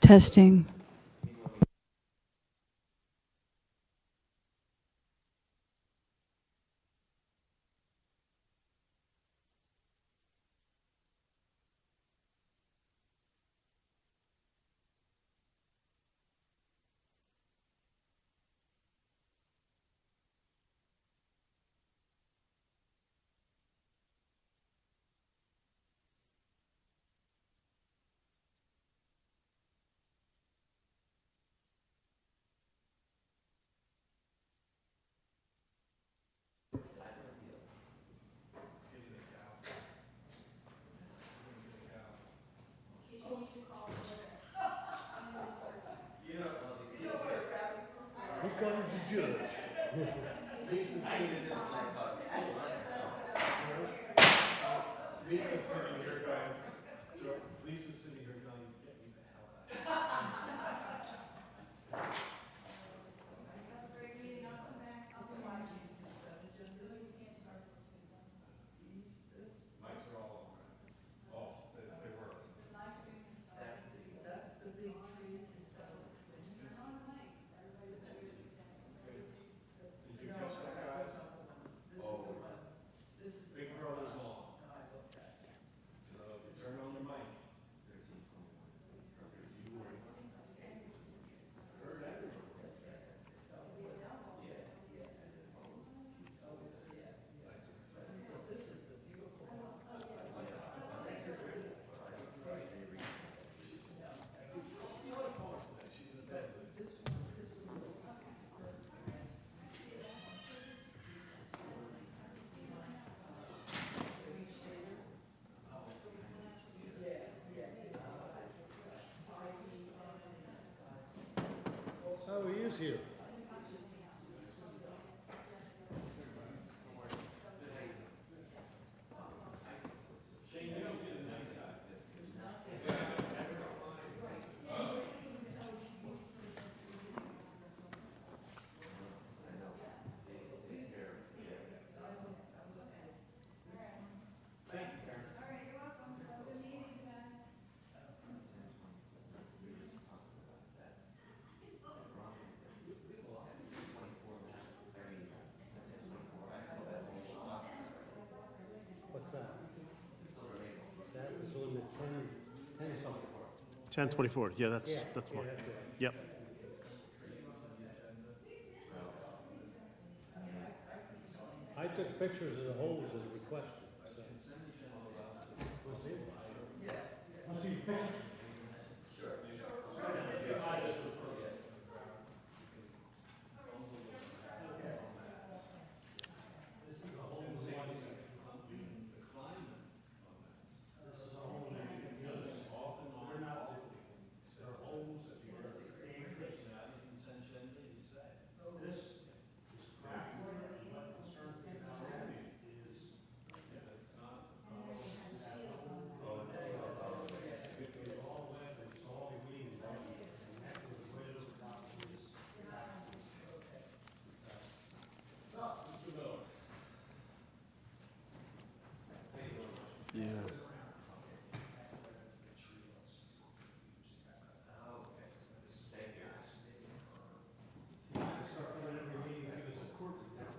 Testing. Here comes the judge. Lisa's sitting here going, Lisa's sitting here going, get me the hell out. Mics are all on. Oh, they were. That's the big tree. Did you catch that, guys? Oh, Big Brother's on. So if you turn on the mic. You were. Heard everyone. Oh, he is here. What's that? That was on the 10 something. 10:24, yeah, that's one. That's it. Yep. I took pictures of the holes as requested. We'll see. Yeah.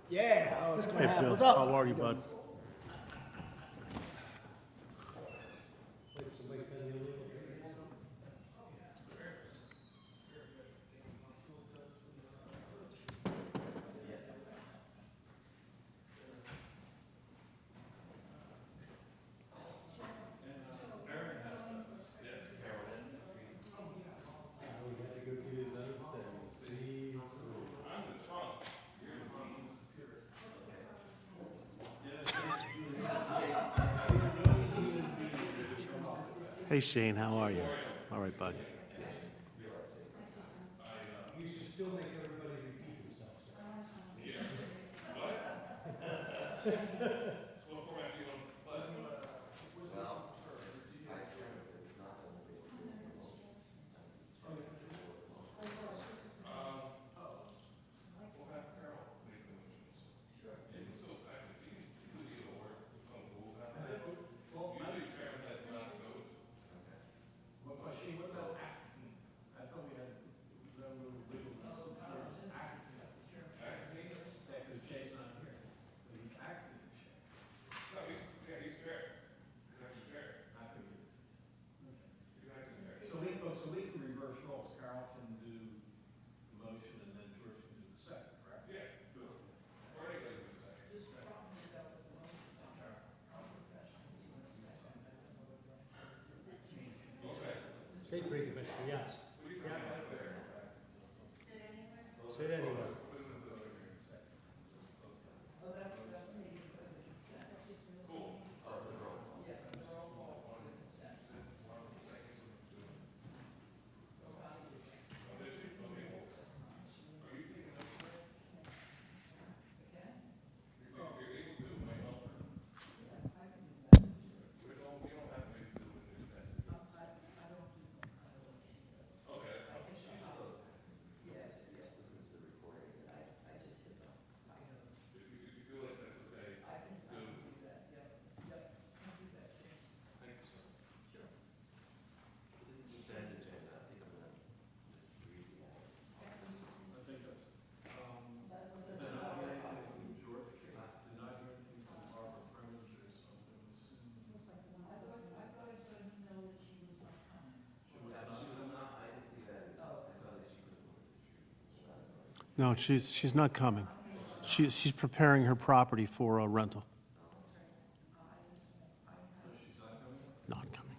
Yeah, oh, it's gonna Hey, happen. Bill, What's up? how are you, bud? Hey, Shane, how are you? All right, bud. You should still make everybody repeat themselves. What machine was that? No, she's not coming. She's preparing her property for a rental. Not coming.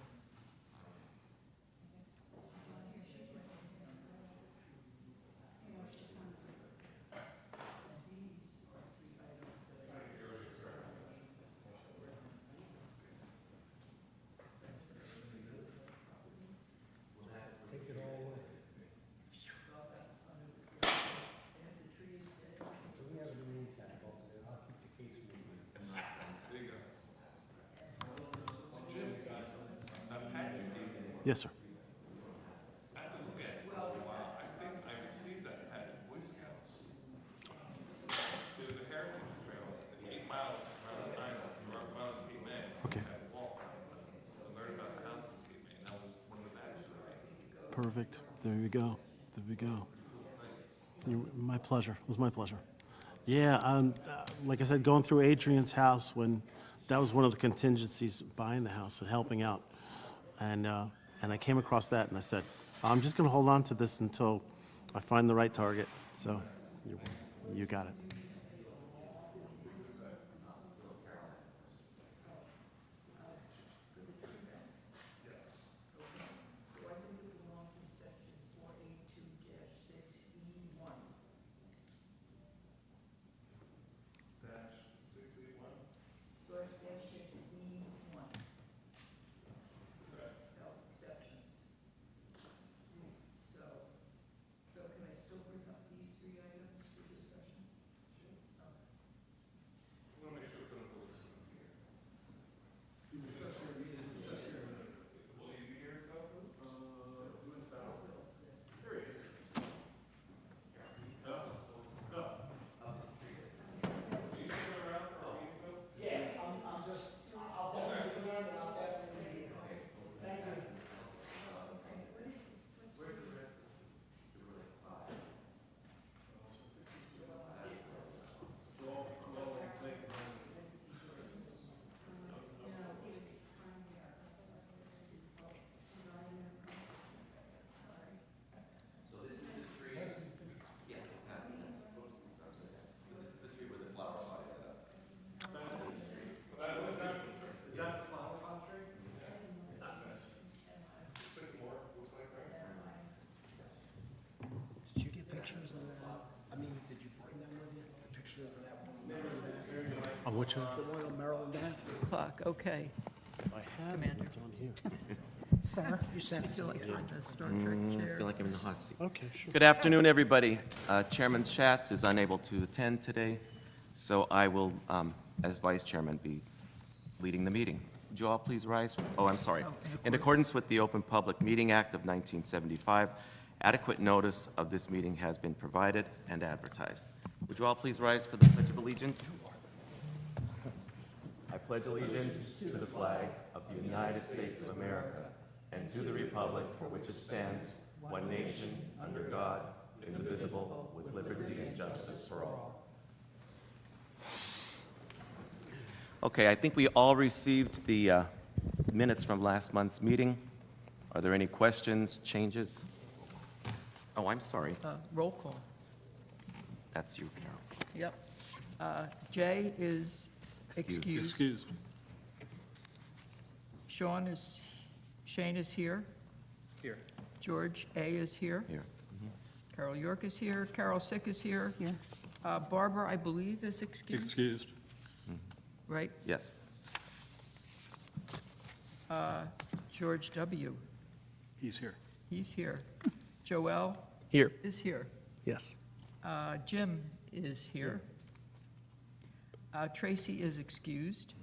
Yes, sir. Okay. Perfect. There we go. There we go. My pleasure. It was my pleasure. Yeah, like I said, going through Adrian's house when that was one of the contingencies buying the house and helping out, and I came across that and I said, I'm just going to hold on to this until I find the right target. So, you got it. Did you get pictures of that? I mean, did you bring them with you? The pictures of that one? On which one? The one on Maryland Ave? Clock, okay. I have it. Commander. It's on here. Sir? You sent it to Feel me. like you're in the Star Trek chair. I feel like I'm in the hot seat. Okay, sure. Good afternoon, everybody. Chairman Schatz is unable to attend today, so I will, as vice chairman, be leading the meeting. Would you all please rise? Oh, I'm sorry. In accordance with the Open Public Meeting Act of 1975, adequate notice of this meeting has been provided and advertised. Would you all please rise for the Pledge of Allegiance? I pledge allegiance to the flag of the United States of America and to the republic for which it stands, one nation, under God, indivisible, with liberty and justice for all. Okay, I think we all received the minutes from last month's meeting. Are there any questions, changes? Oh, I'm sorry. Roll call. That's you, Carol. Yep. Jay is excused. Excused. Shane is here. Here. George A. is here. Here. Carol York is here. Carol Sick is here. Barbara, I believe, is excused, Excused. right? Yes. George W., He's here. he's here. Joel Here. is here. Yes. Jim is here. Tracy is excused.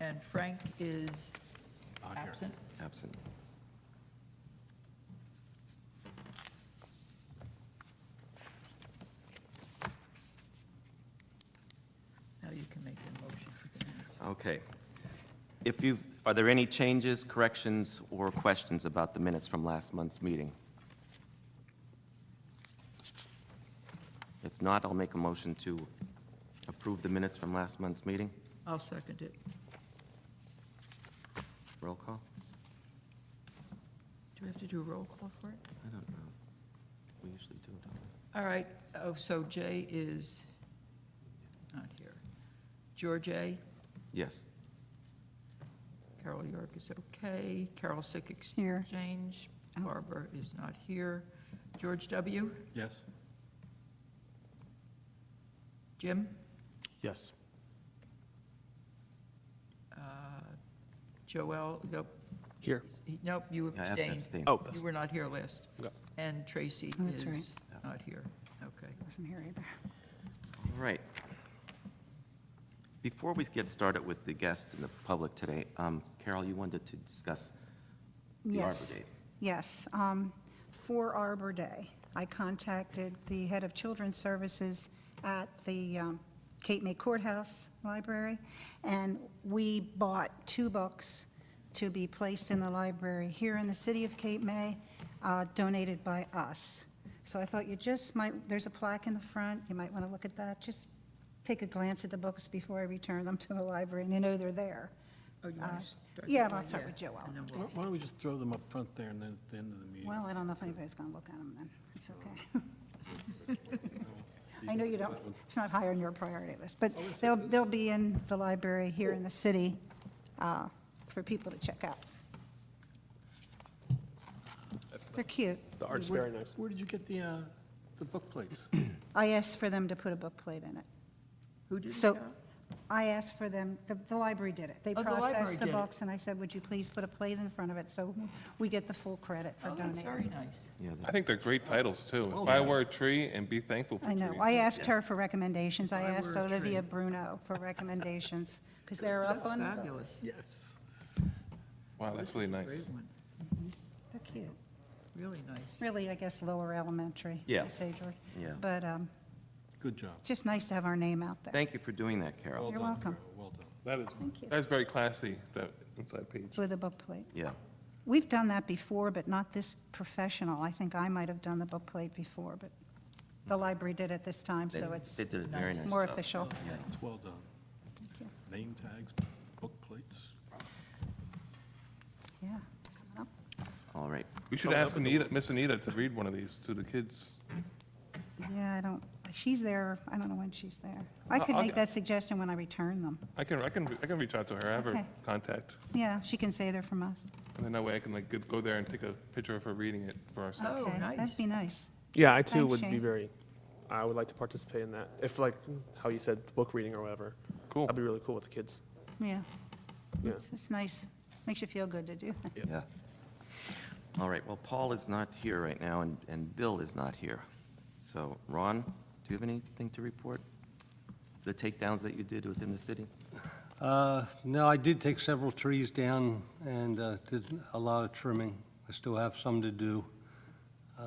And Frank is Not here. absent. Absent. Now you can make a motion for the minutes. Okay. Are there any changes, corrections, or questions about the minutes from last month's meeting? If not, I'll make a motion to approve the minutes from last month's meeting. I'll second it. Roll call? Do we have to do a roll call for it? I don't know. We usually do, don't All right, oh, so Jay is not here. George A., Yes. Carol York is okay. Carol Sick Here. Exchange. Barbara is not here. George W., Yes. Jim, Yes. Joel, nope. Here. Nope, you Yeah, I have to abstained. abstain. Oh, You were not here last. Okay. And Tracy Oh, that's is right. not here. Okay. Wasn't here either. All right. Before we get started with the guests and the public today, Carol, you wanted to discuss the Arbor Yes. Day. Yes. For Arbor Day, I contacted the head of Children's Services at the Cape May Courthouse Library, and we bought 2 books to be placed in the library here in the city of Cape May, donated by us. So I thought you just might, there's a plaque in the front, you might want to look at that. Just take a glance at the books before I return them to the library, and you know they're there. Oh, you want to start? Yeah, I'll start with Joel. And then Why we'll- why don't we just throw them up front there and then at the end of the meeting? Well, I don't know if anybody's going to look at them then. It's okay. I know you don't, it's not high on your priority list, but they'll be in the library here in the city for people to check out. They're cute. The art's very nice. Where did you get the book plates? I asked for them to put a book plate in it. Who did it, So Carol? I asked for them, the library did it. They Oh, the library processed the did it. books, and I said, would you please put a plate in front of it so we get the full credit for Oh, that's very donating? nice. Yeah, I think they're great titles, too. If I Were a Tree and Be Thankful for I know. Trees. I asked her for recommendations. I I asked Were a Olivia Tree. Bruno for recommendations, because they're up That's on, fabulous. Yes. Wow, that's really nice. Great one. they're cute. Really nice. Really, I guess, lower elementary. Yeah. I say, George. Yeah. But Good job. just nice to have our name out there. Thank you for doing that, Carol. You're welcome. Well done. Thank you. That is very classy, that inside page. With a book plate. Yeah. We've done that before, but not this professional. I think I might have done the book plate before, but the library did it this time, so it's They did a very nice more job. official. It's well done. Thank you. Name tags, book plates. Yeah, coming up. All right. We should ask Anita, Miss Anita, to read one of these to the kids. Yeah, she's there, I don't know when she's there. I could I'll make get- that suggestion when I return them. I can reach out to her, I have her Okay. contact. Yeah, she can say they're from us. And then that way I can go there and take a picture of her reading it for ourselves. Oh, Okay, nice. that'd be nice. Yeah, I too Thanks, would be Shane. very, I would like to participate in that. If like, how you said, book reading or whatever. Cool. That'd be really cool with the kids. Yeah, Yeah. it's nice. Makes you feel good to do that. Yeah. All right, well, Paul is not here right now, and Bill is not here. So, Ron, do you have anything to report? The takedowns that you did within the city? No, I did take several trees down and did a lot of trimming. I still have some to do,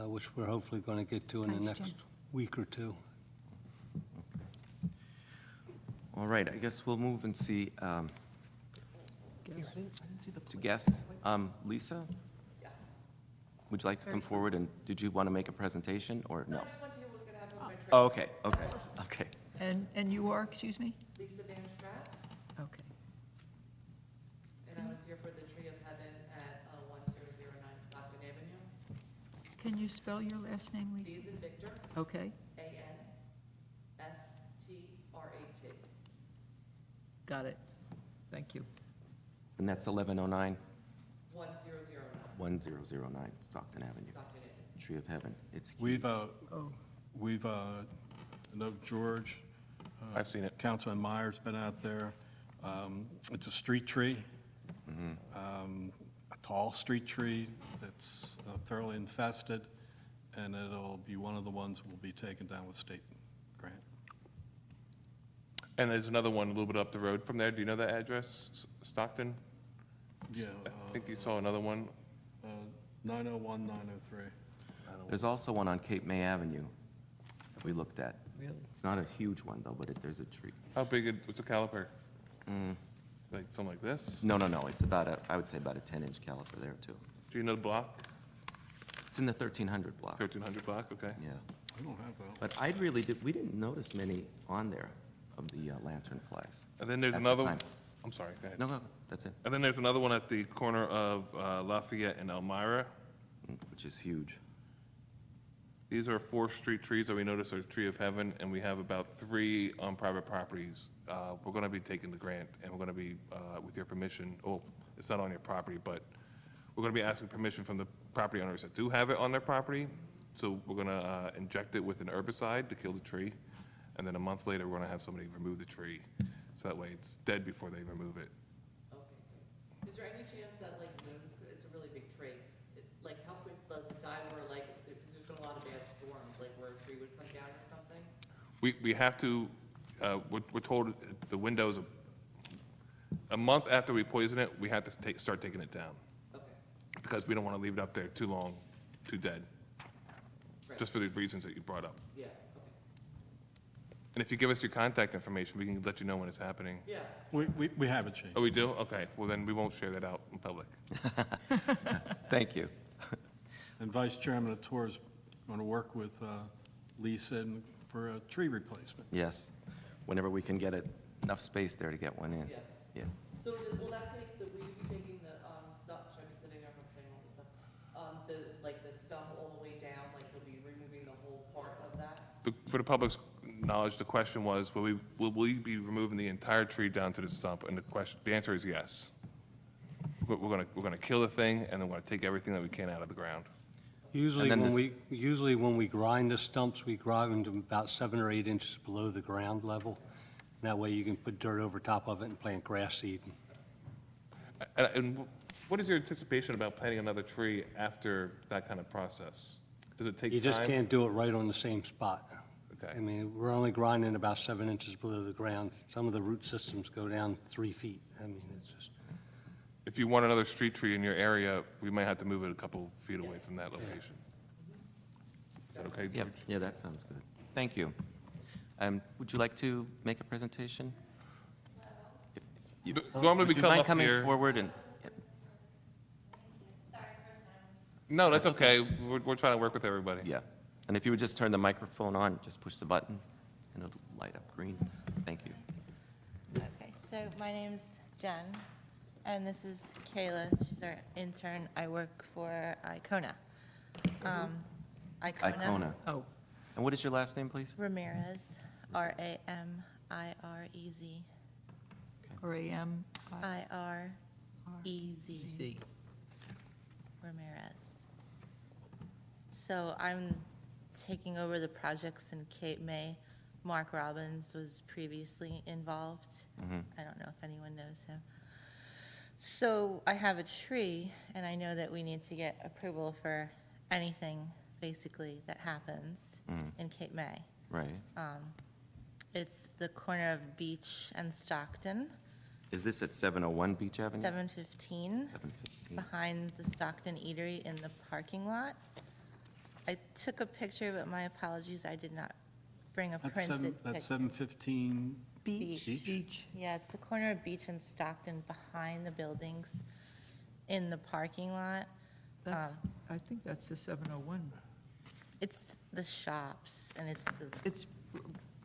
which we're hopefully going to get to in the Thanks, next Jim. week or two. All right, I guess we'll move and see, to guests. Lisa? Would you like to come forward, and did you want to make a presentation, or no? Oh, okay, okay. And you are, excuse me? Lisa Van Straat, Okay. and I was here for the Tree of Heaven at 1009 Stockton Avenue. Can you spell your last name, V Lisa? is in Victor, Okay, ANSTRAT. got it. Thank you. And that's 1109, 1009 1009 Stockton Avenue, Stockton Avenue. Tree of Heaven. It's We've, Oh, I know George. I've seen it. Councilman Meyer's been out there. It's a street tree, a tall street tree that's thoroughly infested, and it'll be one of the ones that will be taken down with state grant. And there's another one a little bit up the road from there. Do you know that address, Stockton? Yeah, I think you saw another one. 901, 903. There's also one on Cape May Avenue that we looked at. really? It's not a huge one, though, but there's a tree. How big, what's the caliper? Like something like this? No, it's about I would say about a 10-inch caliper there, too. Do you know the block? It's in the 1300 block, 1300 block, okay. yeah. I don't have that. But we didn't notice many on there of the lantern flags. And then there's At the another, time. I'm sorry, go ahead. No, that's it, And then there's another one at the corner of Lafayette and Elmira. which is huge. These are 4 street trees that we noticed are Tree of Heaven, and we have about 3 on private properties. We're going to be taking the grant, and we're going to be, with your permission, it's not on your property, but we're going to be asking permission from the property owners that do have it on their property. So we're going to inject it with an herbicide to kill the tree, and then a month later, we're going to have somebody remove the tree. So that way it's dead before they remove it. Okay, great. Is there any chance that, like, it's a really big tree, like, how quick does it die, or like, there's been a lot of bad storms, like where a tree would come down or something? We have to, we're told the window's a month after we poison it, we have to start taking it down. Okay, Because we don't want to leave it up there too long, too dead, right, just for the reasons that you brought up. yeah, okay, And if you give us your contact information, we can let you know when it's happening. yeah. We have it, Chief. Oh, we do? Okay, well then we won't share that out in public. Thank you. And Vice Chairman Latour is going to work with Lisa for a tree replacement. Yes, whenever we can get enough space there to get one in. Yeah. Yeah. So will that will you be taking the, stuff, should I be sitting there from saying all this stuff? Like the stump all the way down, like you'll be removing the whole part of that? For the public's knowledge, the question was, will we be removing the entire tree down to the stump? And the answer is yes. We're gonna kill the thing, and then we're gonna take everything that we can out of the ground. Usually then when this- when we grind the stumps, we grind them about 7 or 8 inches below the ground level. That way you can put dirt over top of it and plant grass seed. And what is your anticipation about planting another tree after that kind of process? Does it take time? You just can't do it right on the same spot. Okay. I mean, we're only grinding about 7 inches below the ground. Some of the root systems go down 3 feet. I mean, it's just, If you want another street tree in your area, we might have to move it a couple feet away from that location. Is that okay, Yeah, George? yeah, that sounds good. Thank you. Would you like to make a presentation? Normally we Would you come mind up coming here. forward and, No, that's okay. We're trying to work with everybody. yeah. And if you would just turn the microphone on, just push the button, and it'll light up green. Thank you. Okay, so my name's Jen, and this is Kayla. She's our intern. I work for Icona. Icona. Oh, And what is your last name, please? Ramirez, Ramirez, RAM, Irez, C. Ramirez. So I'm taking over the projects in Cape May. Mark Robbins was previously involved. I don't know if anyone knows him. So I have a tree, and I know that we need to get approval for anything, basically, that happens in Cape May. Right. It's the corner of Beach and Stockton, Is this at 701 Beach Avenue? 715, 715. behind the Stockton Eatery in the parking lot. I took a picture, but my apologies, I did not bring a printed That's picture. 715 Beach. Beach. Yeah, it's the corner of Beach and Stockton, behind the buildings, in the parking lot. That's, I think that's the 701. It's the shops, and it's the, It's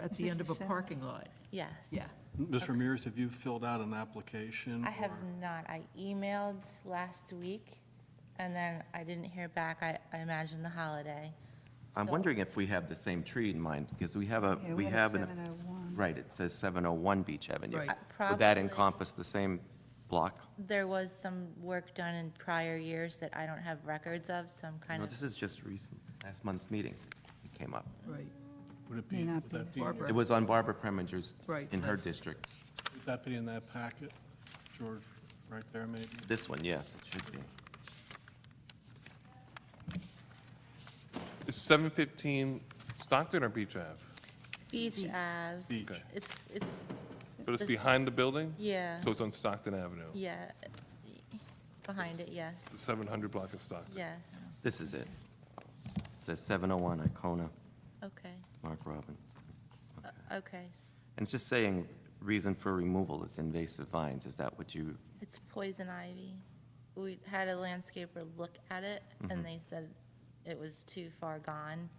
at Is the this end of the a 7? parking lot. yes. Yeah. Ms. Ramirez, have you filled out an application? I have or- not. I emailed last week, and then I didn't hear back. I imagine the holiday. I'm So- wondering if we have the same tree in mind, because we have Yeah, we have a 701. Right, it says 701 Beach Avenue. Right. Would that Probably. encompass the same block? There was some work done in prior years that I don't have records of, so I'm kind No, of. this is just recent, last month's meeting it came up. Right, Would it May be, not would be that the be, Barbara. It was on Barbara Preminger's, Right, in her that's- district. would that be in that packet, George, right there maybe? This one, yes, it should be. Is 715 Stockton or Beach Ave? Beach Ave. Beach. Okay. It's, But it's behind the building? yeah, So it's on Stockton Avenue? yeah. Behind it, The yes, 700 block of Stockton? yes. This is it. It says 701 Icona, Okay, Mark Robbins. okay. And it's just saying, reason for removal is invasive vines. Is that what you, It's poison ivy. We had a landscaper look at it, and they said it was too far gone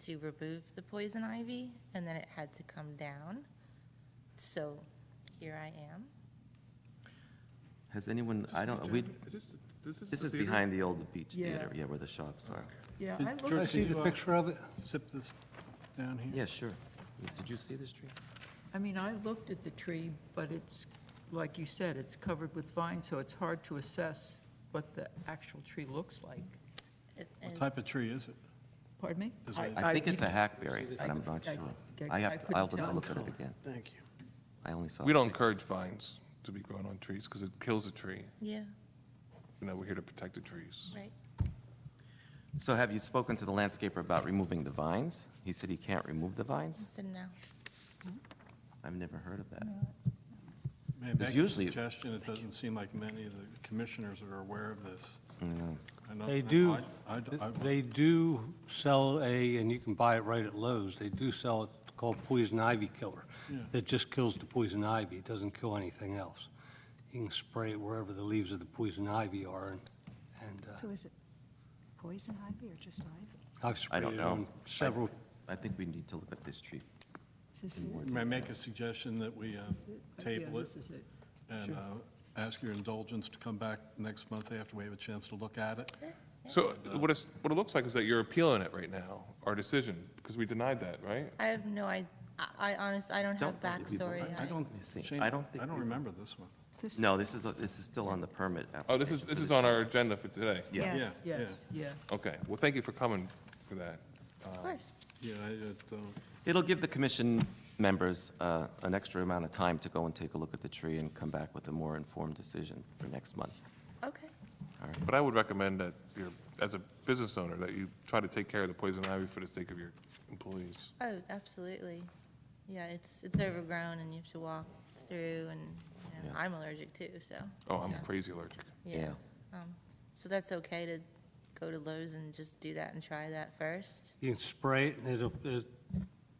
to remove the poison ivy, and then it had to come down. So here I am. Has anyone, I don't, we, This this the is theater? behind the old beach Yeah. theater, yeah, where the shops are. Yeah, Did I George- looked, Can I see the you, picture of it? Zip this down here? Yeah, sure. Did you see this tree? I mean, I looked at the tree, but it's, like you said, it's covered with vines, so it's hard to assess what the actual tree looks like. It What is- type of tree is it? Pardon me? Is it- I think it's a you- hackberry, but I'm not I- sure. I I'll have couldn't to tell. look at it again. Thank you. I only saw. We don't the picture. encourage vines to be grown on trees because it kills the tree. Yeah, You know, we're here to protect the trees. right. So have you spoken to the landscaper about removing the vines? He said he can't remove the vines? I said no. I've never heard of that. May I There's make a usually- suggestion? It doesn't seem like many of the commissioners are aware of this. No. I know- They do, I- they do sell and you can buy it right at Lowe's, they do sell it called poison ivy killer. Yeah. That just kills the poison ivy, it doesn't kill anything else. You can spray it wherever the leaves of the poison ivy are, and So is it poison ivy or just ivy? I've I sprayed don't it know. on several. I think we need to look at this tree. Is this it? May I make a suggestion that we table Yeah, it this is it. and ask your indulgence to come back next month after we have a chance to look at it? So what it looks like is that you're appealing it right now, our decision, because we denied that, right? I have no, I honestly, I don't have backstory. I don't, see. Shane, I don't think I don't we- remember this one. This- No, this is still on the permit Oh, this application. is on our agenda for today? Yes. Yeah, Yes, yeah. Okay, well, thank you for coming for that. Of course. yeah, It'll give the commission members an extra amount of time to go and take a look at the tree and come back with a more informed decision for next month. Okay. But I would recommend that you're, as a business owner, that you try to take care of the poison ivy for the sake of your employees. Oh, absolutely. Yeah, it's overgrown and you have to walk through and, you know, Yeah. I'm allergic too, so. Oh, I'm yeah. crazy allergic. Yeah. So that's okay to go to Lowe's and just do that and try that first? You can spray it, and it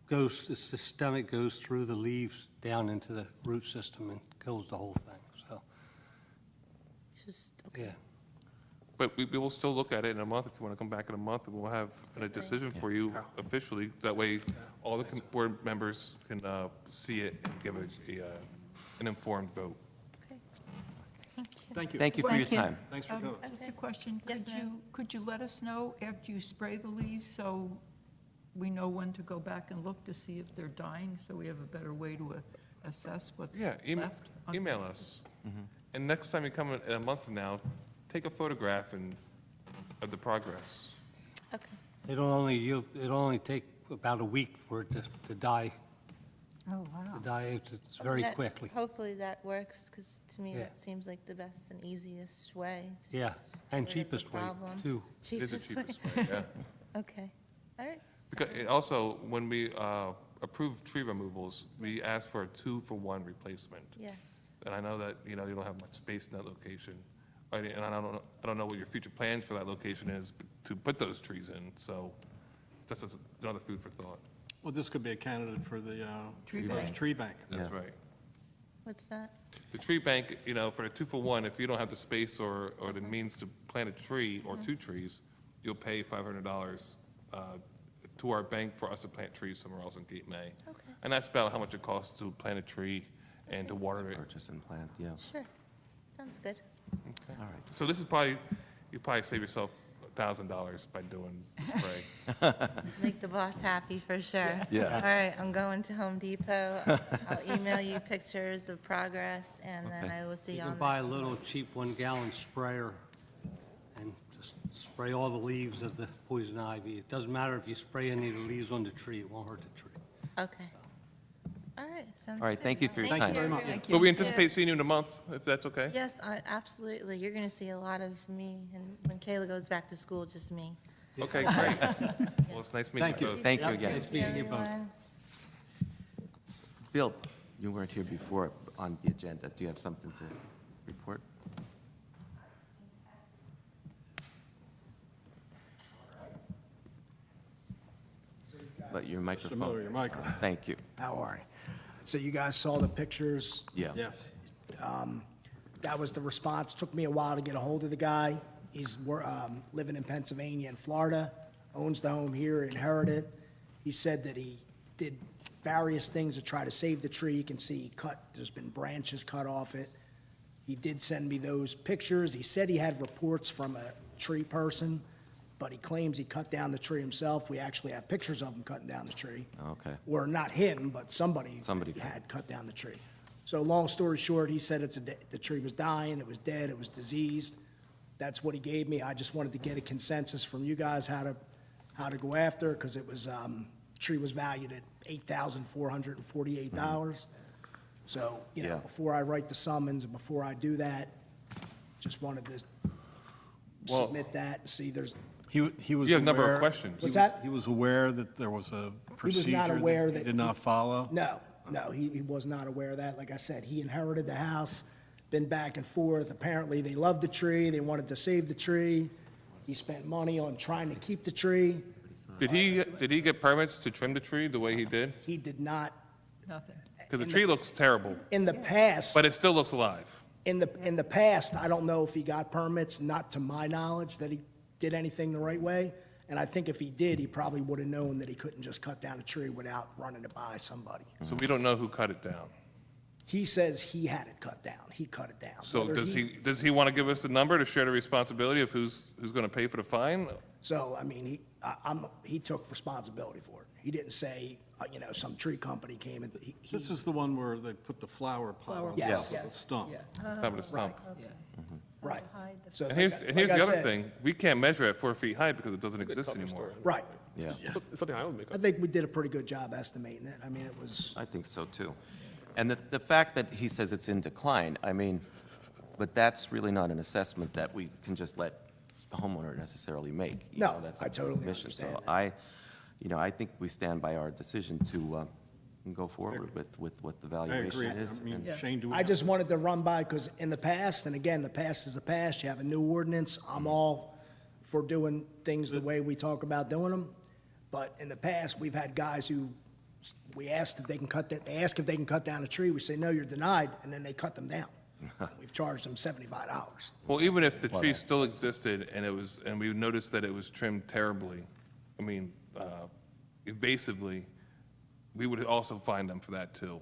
goes, the systemic goes through the leaves down into the root system and kills the whole thing, so, Just, okay. yeah. But we will still look at it in a month. If you want to come back in a month, and we'll have a decision for you officially. That way, all the board members can see it and give an informed vote. Okay. Thank you. thank you. Thank you for your Thank you. time. Thanks for coming. Just a question, Yes, ma'am. could you let us know after you spray the leaves, so we know when to go back and look to see if they're dying, so we have a better way to assess what's Yeah, left? email us. And next time you come in a month from now, take a photograph of the progress. Okay. It'll only take about a week for it to die, Oh, wow. it's very That- quickly. Hopefully that works, because to me, Yeah. that seems like the best and easiest way. to Yeah, just and get rid of the cheapest way, problem. too. It is the Cheapest way. cheapest way, yeah. Okay, all right. Because it also, when we approve tree removals, we ask for a 2-for-1 replacement. Yes. And I know that, you know, you don't have much space in that location. And I don't know what your future plans for that location is to put those trees in, so that's just another food for thought. Well, this could be a candidate for the Tree first bank. tree bank. That's Yeah. right. What's that? The tree bank, you know, for a 2-for-1, if you don't have the space or the means to plant a tree or 2 trees, you'll pay $500 to our bank for us to plant trees somewhere else in Cape May. Okay. And that's about how much it costs to plant a tree and to water it. Purchase and plant, yeah. Sure. Sounds good. All right. So this is probably, you probably save yourself $1,000 by doing the spray. Make the boss happy for sure. Yeah. All right, I'm going to Home Depot. I'll email you pictures of progress, and then Okay. I will see You you can on buy a next. little cheap 1-gallon sprayer and just spray all the leaves of the poison ivy. It doesn't matter if you spray any of the leaves on the tree, it won't hurt the tree. Okay. All right, sounds good. All right, thank you for your Thank time. you. Thank But we you. anticipate seeing you in a month, if that's okay? Yes, absolutely. You're going to see a lot of me, and when Kayla goes back to school, just me. Okay, great. Well, it's nice meeting Thank you you. both. Thank you again. Nice meeting you both. Everyone. Bill, you weren't here before on the agenda. Do you have something to report? But your Familiar, your microphone. microphone. Thank you. How are you? So you guys saw the pictures. Yeah. Yes. That was the response. Took me a while to get a hold of the guy. He's living in Pennsylvania and Florida, owns the home here, inherited. He said that he did various things to try to save the tree. You can see there's been branches cut off it. He did send me those pictures. He said he had reports from a tree person, but he claims he cut down the tree himself. We actually have pictures of him cutting down the tree. Okay. Or not him, but somebody Somebody had cut down the tree. So long story short, he said the tree was dying, it was dead, it was diseased. That's what he gave me. I just wanted to get a consensus from you guys how to go after, because it was, tree was valued at $8,448. So, you know, Yeah. before I write the summons and before I do that, just wanted to Well- submit that and see there's, He was You have a number of aware- questions. What's that? He was aware that there was a procedure aware that he that did not follow? no, he was not aware of that. Like I said, he inherited the house, been back and forth. Apparently, they loved the tree, they wanted to save the tree. He spent money on trying to keep the tree. Did he get permits to trim the tree the way he did? He did not, Nothing. Because the tree looks terrible, in the past, but it still looks alive. in the past, I don't know if he got permits, not to my knowledge, that he did anything the right way. And I think if he did, he probably would have known that he couldn't just cut down a tree without running it by somebody. So we don't know who cut it down. He says he had it cut down. He cut it down. So Whether does he want to give us a number to share the responsibility of who's going to pay for the fine? So, I mean, he took responsibility for it. He didn't say, some tree company came and he, This is the one where they put the flower pot on Yes. the stump. Yeah, Top of the stump. yeah. right. So And here's like the I other said, thing, we can't measure at 4 feet high because it doesn't It's a exist tougher anymore. story. Right. Yeah, It's something I would make I up. think we did a pretty good job estimating it. I mean, it was, I think so too. And the fact that he says it's in decline, I mean, but that's really not an assessment that we can just let the homeowner necessarily make. You No, know, that's I up to the totally commission. understand So that. I think we stand by our decision to go forward with what the I agree. valuation is. I mean, and- Shane, do we? I just wanted to run by, because in the past, and again, the past is the past, you have a new ordinance, I'm all for doing things the way we talk about doing them. But in the past, we've had guys who, we asked if they can they ask if they can cut down a tree, we say, no, you're denied, and then they cut them down. We've charged them $75. Well, even if the tree still existed and we noticed that it was trimmed terribly, I mean, evasively, we would also fine them for that too.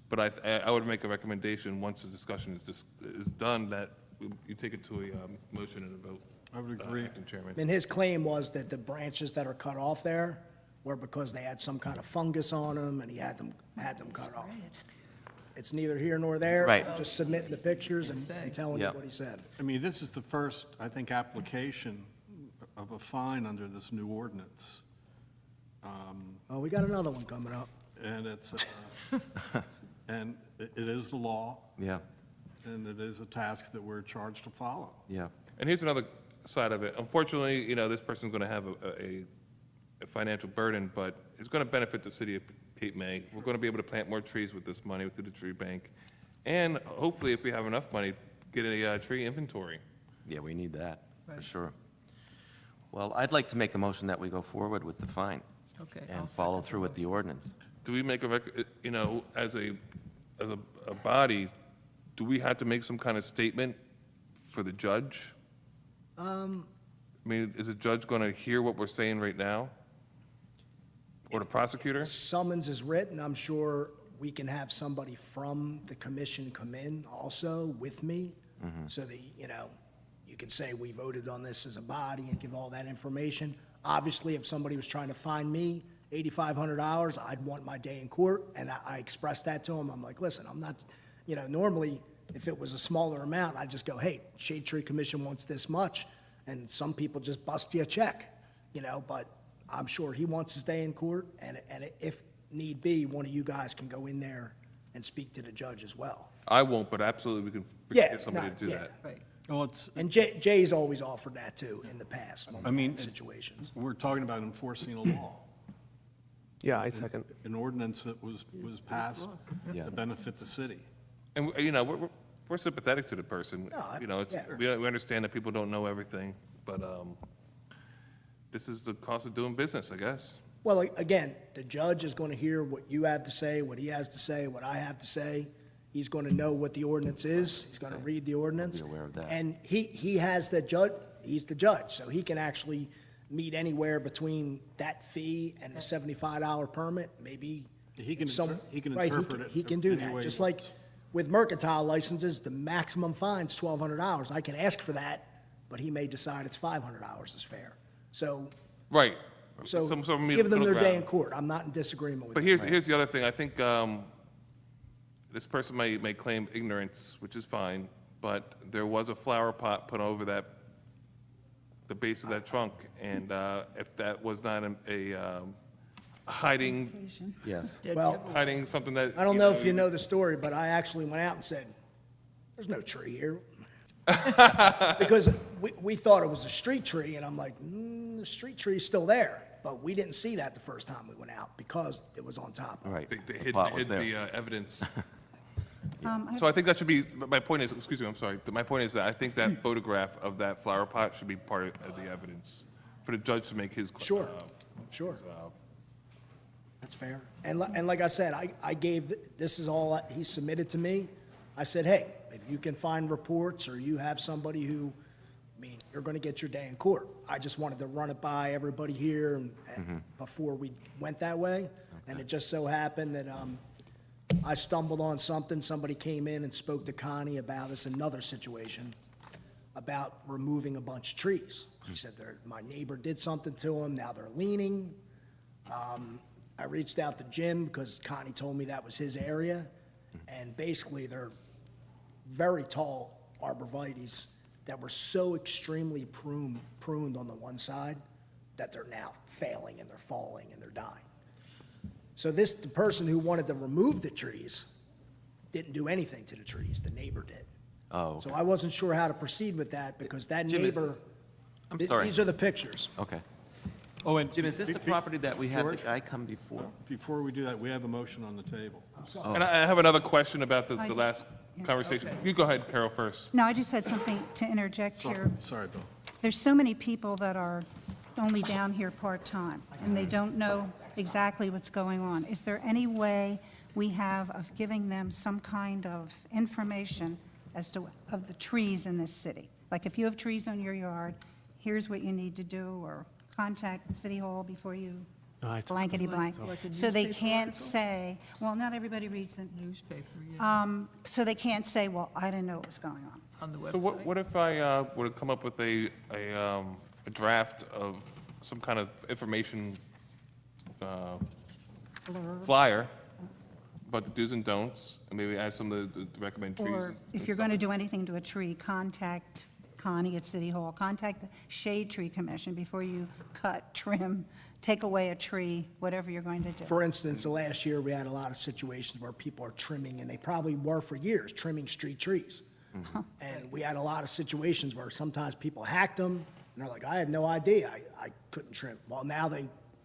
But I would make a recommendation, once the discussion is done, that you take it to a motion and a vote. I would agree. Acting Chairman. And his claim was that the branches that are cut off there were because they had some kind of fungus on them, and he had them cut off. It's neither here nor there. Right. I'm just submitting the pictures and telling you Yeah. what he said. I mean, this is the first, I think, application of a fine under this new ordinance. Oh, we got another one coming up. And it's, and it is the law, Yeah, and it is a task that we're charged to follow. yeah. And here's another side of it. Unfortunately, this person's going to have a financial burden, but it's going to benefit the city of Cape May. We're going to be able to plant more trees with this money through the tree bank. And hopefully, if we have enough money, get a tree inventory. Yeah, we need that, for Right. sure. Well, I'd like to make a motion that we go forward with the fine Okay. I'll and follow second through with the ordinance. Do we make as a body, do we have to make some kind of statement for the judge? I mean, is the judge going to hear what we're saying right now? Or the prosecutor? Summons is written, I'm sure we can have somebody from the commission come in also with me, so that, you could say we voted on this as a body and give all that information. Obviously, if somebody was trying to fine me $8,500, I'd want my day in court, and I expressed that to him. I'm like, listen, I'm not, normally, if it was a smaller amount, I'd just go, hey, Shade Tree Commission wants this much, and some people just bust you a check, but I'm sure he wants his day in court, and if need be, one of you guys can go in there and speak to the judge as well. I won't, but absolutely, we can Yeah, get somebody no, to do yeah. that. Right. Well, it's, And Jay's always offered that too in the past when I we've mean, had situations. we're talking about enforcing a law, Yeah, I second. an ordinance that was passed Yeah. to benefit the city. And, we're sympathetic to the person. No, yeah. We understand that people don't know everything, but this is the cost of doing business, I guess. Well, again, the judge is going to hear what you have to say, what he has to say, what I have to say. He's going to know what the ordinance is. He's going to read the ordinance. aware of that. And he has the judge, he's the judge, so he can actually meet anywhere between that fee and the $75 permit, maybe. He can some- he can right, interpret it He can do any that, way he just like with mercantile licenses, the maximum fine's $1,200. I can ask for that, but he may decide it's $500 is fair. So Right. So Some sort of give them middle their day in ground. court. I'm not in disagreement with But you. here's the other thing. I think this person may claim ignorance, which is fine, but there was a flower pot put over the base of that trunk, and if that was not a hiding Yes. Well, hiding something that. I don't know if you know the story, but I actually went out and said, there's no tree here. Because we thought it was a street tree, and I'm like, the street tree's still there. But we didn't see that the first time we went out because it was on top of it. Right. They The hid plot was there. the evidence. So I think that should be, my point is, excuse me, I'm sorry. My point is that I think that photograph of that flower pot should be part of the evidence for the judge to make his. Sure, sure. That's fair. And like I said, I gave, this is all he submitted to me. I said, hey, if you can find reports or you have somebody who, I mean, you're going to get your day in court. I just wanted to run it by everybody here and before we went that way. And it just so happened that I stumbled on something. Somebody came in and spoke to Connie about this, another situation, about removing a bunch of trees. She said, my neighbor did something to them, now they're leaning. I reached out to Jim because Connie told me that was his area. And basically, they're very tall arborvitaes that were so extremely pruned on the one side that they're now failing and they're falling and they're dying. So the person who wanted to remove the trees didn't do anything to the trees, the neighbor did. Oh, So okay. I wasn't sure how to proceed with that because that Jim, is neighbor, this- I'm sorry. these are the pictures. Okay. Oh, and Jim, is this the property that we had the George? guy come before? Before we do that, we have a motion on the table. And I have another question about the I- last conversation. You go ahead, Carol, first. No, I just had something to interject here. Sorry, Bill. There's so many people that are only down here part-time, and they don't know exactly what's going on. Is there any way we have of giving them some kind of information as to, of the trees in this city? Like, if you have trees on your yard, here's what you need to do, or contact City Hall before you Right. blankety blank. Like a So they newspaper can't article? say, well, not everybody reads the, Newspaper, yeah, so they can't say, well, I didn't know what was going on. on the So website. what if I were to come up with a draft of some kind of information flyer about the do's and don'ts, and maybe add some of the recommended trees? Or if you're going to do anything to a tree, contact Connie at City Hall, contact the Shade Tree Commission before you cut, trim, take away a tree, whatever you're going to do. For instance, the last year, we had a lot of situations where people are trimming, and they probably were for years, trimming street trees. And we had a lot of situations where sometimes people hacked them, and they're like, I had no idea I couldn't trim. Well, now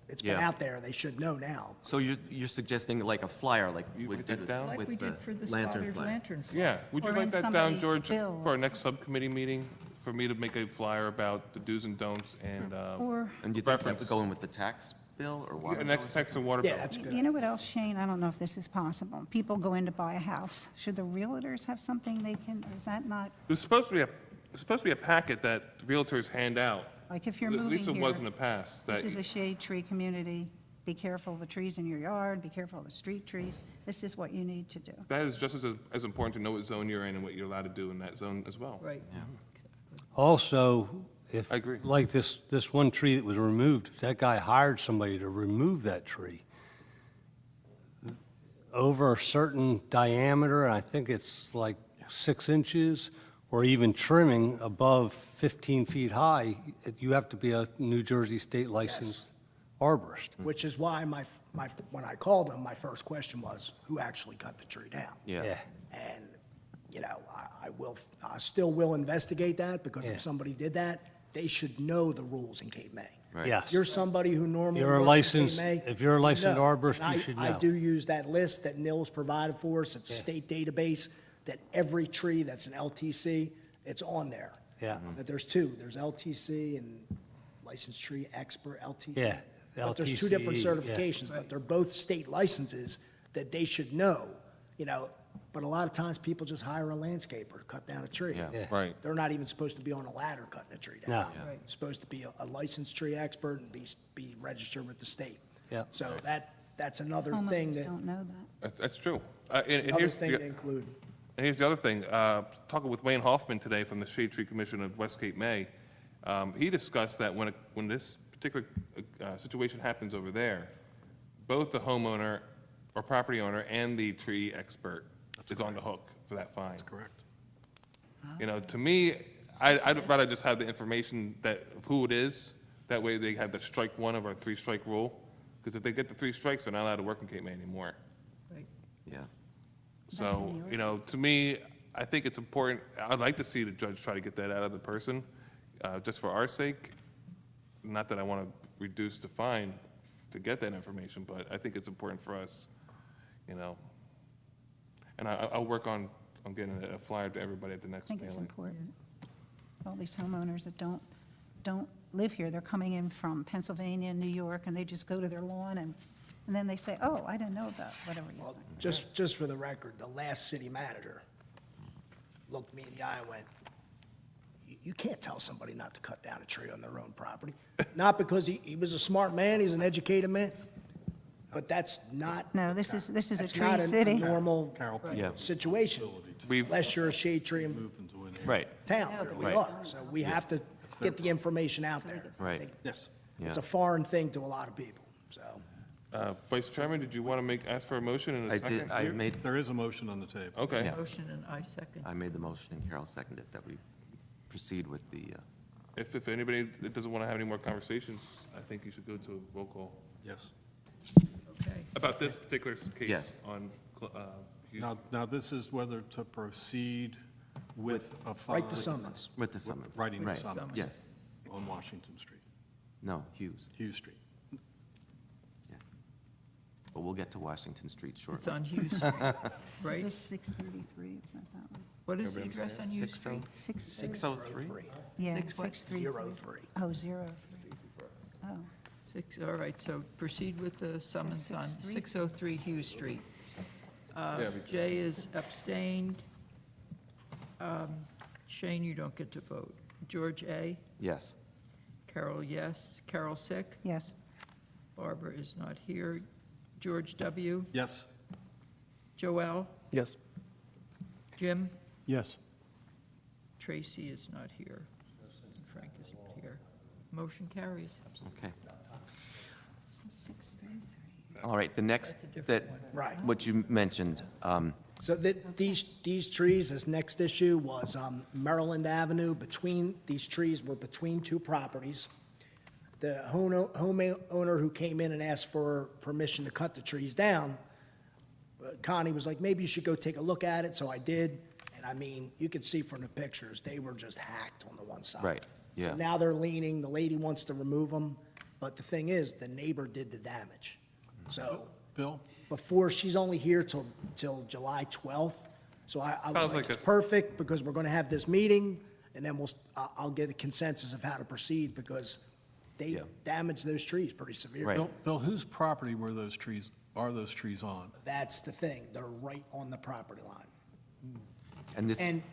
it's been Yeah. out there, they should know now. So you're suggesting like a flyer, like we write that did down? Like with we the did for the lantern spotted flag? lantern flag. Yeah, would you Or write in that down, somebody's George, bill. for our next subcommittee meeting, for me to make a flyer about the do's and don'ts and Or, And you think that reference? would go in with the tax bill or what? Next text and water bill. Yeah, that's good. you know what else, Shane? I don't know if this is possible. People go in to buy a house. Should the realtors have something they can, or is that not, There's supposed to be a packet that realtors hand out. like if you're At moving least it here? was in the past. This that is a shade tree community. Be careful of the trees in your yard, be careful of the street trees. This is what you need to do. That is just as important to know what zone you're in and what you're allowed to do in that zone as well. Right. Also, if, I agree. like this one tree that was removed, if that guy hired somebody to remove that tree, over a certain diameter, I think it's like 6 inches, or even trimming above 15 feet high, you have to be a New Jersey state licensed arborist. Which is why when I called him, my first question was, who actually cut the tree down? Yeah. And, you know, I still will investigate that, because Yeah. if somebody did that, they should know the rules in Cape May. Right. Yes. If you're somebody who normally You're a works in Cape licensed- May, if you're a licensed know. arborist, And you should I know. do use that list that Nils provided for us. It's a Yeah. state database, that every tree that's an LTC, it's on there. Yeah. That there's two, there's LTC and licensed tree expert, LT. Yeah, But there's two different LTCE, yeah. certifications, but they're both state licenses that they should know, you know. But a lot of times, people just hire a landscaper to cut down a tree. Yeah. Yeah. Right. They're not even supposed to be on a ladder cutting a tree down. No. Right. Supposed to be a licensed tree expert and be registered with the state. Yeah. So that's another thing Homeowners that, don't know that. That's true. And another here's, thing to include. And here's the other thing, talking with Wayne Hoffman today from the Shade Tree Commission of West Cape May, he discussed that when this particular situation happens over there, both the homeowner or property owner and the tree expert is on the hook for that fine. That's correct. You know, to me, I'd rather just have the information of who it is. That way they have the strike one of our 3-strike rule. Because if they get the 3 strikes, they're not allowed to work in Cape May anymore. Right. Yeah. So, you know, to me, I think it's important, I'd like to see the judge try to get that out of the person, just for our sake. Not that I want to reduce the fine to get that information, but I think it's important for us, you know. And I'll work on getting a flyer to everybody at the I next think it's mailing. important. All these homeowners that don't live here, they're coming in from Pennsylvania and New York, and they just go to their lawn, and then they say, oh, I didn't know about whatever you Well, think. just for the record, the last city manager looked me in the eye and went, you can't tell somebody not to cut down a tree on their own property. Not because he was a smart man, he's an educated man, but that's not. No, this is a that's tree not a city. normal Carol, Yeah. situation, We've, unless you're a shade tree move into an area. Right, town, we Right. are. So we have to get the information out there. I Right. think Yes. It's yeah. a foreign thing to a lot of people, so. Vice Chairman, did you want to ask for a motion in a I second? did, I made, There is a motion on the table. Okay. Yeah. Motion and I second. I made the motion and Carol seconded that we proceed with the, If anybody that doesn't want to have any more conversations, I think you should go to a roll call. Yes. Okay. About this particular case Yes. on, Houston. Now this is whether to proceed with a fine. Write the summons. with the summons. Writing the Right. summons. Yes, On Washington Street, no, Hughes, Hughes Street. yes. But we'll get to Washington Street It's shortly. on Hughes Street, Is right? this 633, is that that one? What is the address on Hughes 60 Street? 603? Yeah, Six what? 633. 03. Oh, 03. Oh, 6, all right, so proceed with the summons on 603. 603 Hughes Street. Yeah, we- Jay is abstained. Shane, you don't get to vote. George A., Yes, Carol, yes. Carol Sick, yes. Barbara is not here. George W., Yes. Joel, Yes. Jim, Yes. Tracy is not here. Frank isn't here. Motion carries. okay. 633. All right, the next, That's a different that, one. Right. what you mentioned, So these trees, this next issue was Maryland Avenue. These trees were between 2 properties. The homeowner who came in and asked for permission to cut the trees down, Connie was like, maybe you should go take a look at it, so I did. And I mean, you could see from the pictures, they were just hacked on the one side. Right, yeah. So now they're leaning, the lady wants to remove them, but the thing is, the neighbor did the damage. So Bill? before, she's only here till July 12th. So I Sounds was like like, it's a- perfect, because we're going to have this meeting, and then I'll get a consensus of how to proceed, because they Yeah. damaged those trees pretty severely. Right. Bill, whose property are those trees on? That's the thing, they're right on the property line. and this, And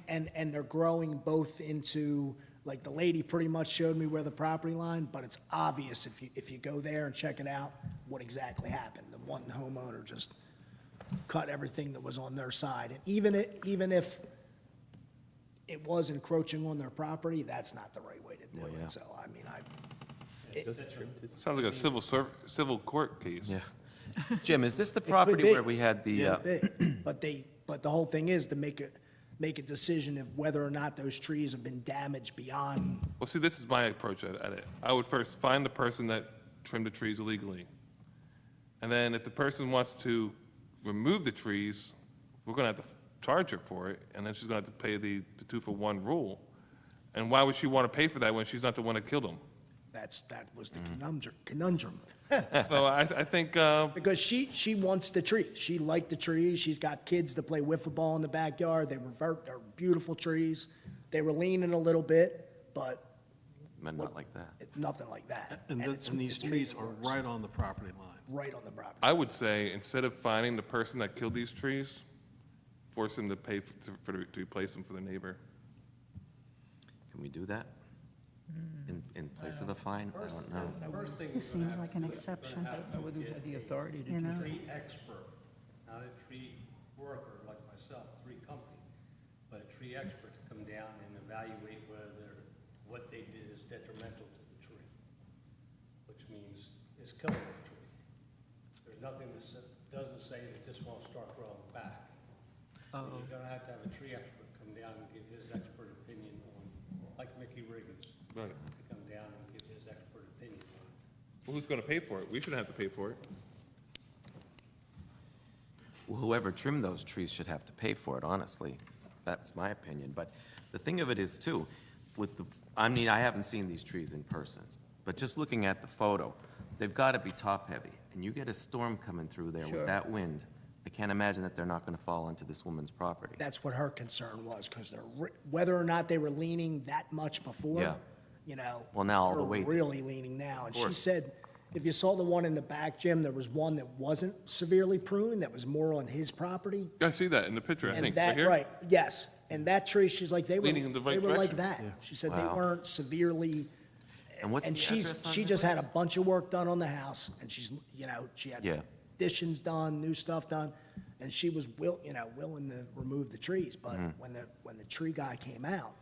they're growing both into, like, the lady pretty much showed me where the property line, but it's obvious if you go there and check it out, what exactly happened. The one homeowner just cut everything that was on their side. And even if it was encroaching on their property, that's not the right way to do yeah. it. So, I mean, Sounds like a civil court case. yeah. Jim, is this the it could property be. where we had the, Could be. But the whole thing is to make a decision of whether or not those trees have been damaged beyond. Well, see, this is my approach at it. I would first find the person that trimmed the trees illegally. And then if the person wants to remove the trees, we're going to have to charge her for it, and then she's going to have to pay the 2-for-1 rule. And why would she want to pay for that when she's not the one that killed them? That was the conundrum. So I think, Because she wants the trees. She liked the trees. She's got kids that play wiffle ball in the backyard. They're beautiful trees. They were leaning a little bit, but but not like that. nothing like that. And it's- these it's made trees it are worse. right on the property line. Right on the property. I would say, instead of finding the person that killed these trees, force them to pay to replace them for the neighbor. Can we do that? In place of a fine? I don't know. This seems like an exception, I don't know whether we have the authority to you do know? that. Tree expert, not a tree worker like myself, tree company. tree expert to come down and evaluate whether what they did is detrimental to the tree, which means it's killing the tree. There's nothing that doesn't say that this won't start growing back. You're gonna have to have a tree expert come down and give his expert opinion on, like Mickey Riggins, Right. to come down and give his expert opinion on it. Well, who's gonna pay for it? We shouldn't have to pay for it. Well, whoever trimmed those trees should have to pay for it, honestly. That's my opinion. But the thing of it is, too, with the, I mean, I haven't seen these trees in person, but just looking at the photo, they've got to be top-heavy. And you get a storm coming through there Sure. with that wind, I can't imagine that they're not going to fall onto this woman's property. That's what her concern was, because whether or not they were leaning that much before, Yeah. you know. Well, now all the they're weight- really leaning now. And she course. said, if you saw the one in the back, Jim, there was one that wasn't severely pruned, that was more on his property. I see that in the picture, I And think, that, right here. right, yes. And that tree, she's like, they were, Leaning in the they right were like direction. that. She said they Wow. weren't severely, And what's the and address on she that just had a place? bunch of work done on the house, and she's, you know, she had Yeah. additions done, new stuff done, and she was willing to remove the trees, but Mm-hmm. when the tree guy came out,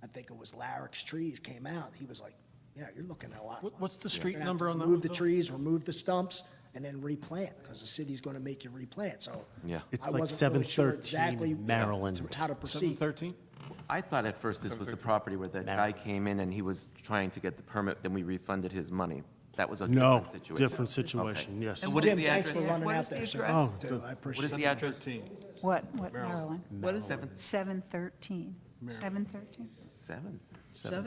I think it was Larrick's Trees came out, he was like, you know, you're looking at a lot. of money. What's the You're street gonna have number to on that remove one, the Bill? trees, remove the stumps, and then replant, because the city's gonna make you replant, so. Yeah. It's I like wasn't really sure 713 exactly Maryland. How to proceed. 713? I thought at first this was the property where that guy came in and he was trying to get the permit, then we refunded his money. That was a No, different situation. different situation, Okay. yes. And what is Jim, the thanks address? for running What out is the there, sir. address? too. I What appreciate is it. the address? 13. What, Maryland? What is it? 713. 713? Seven?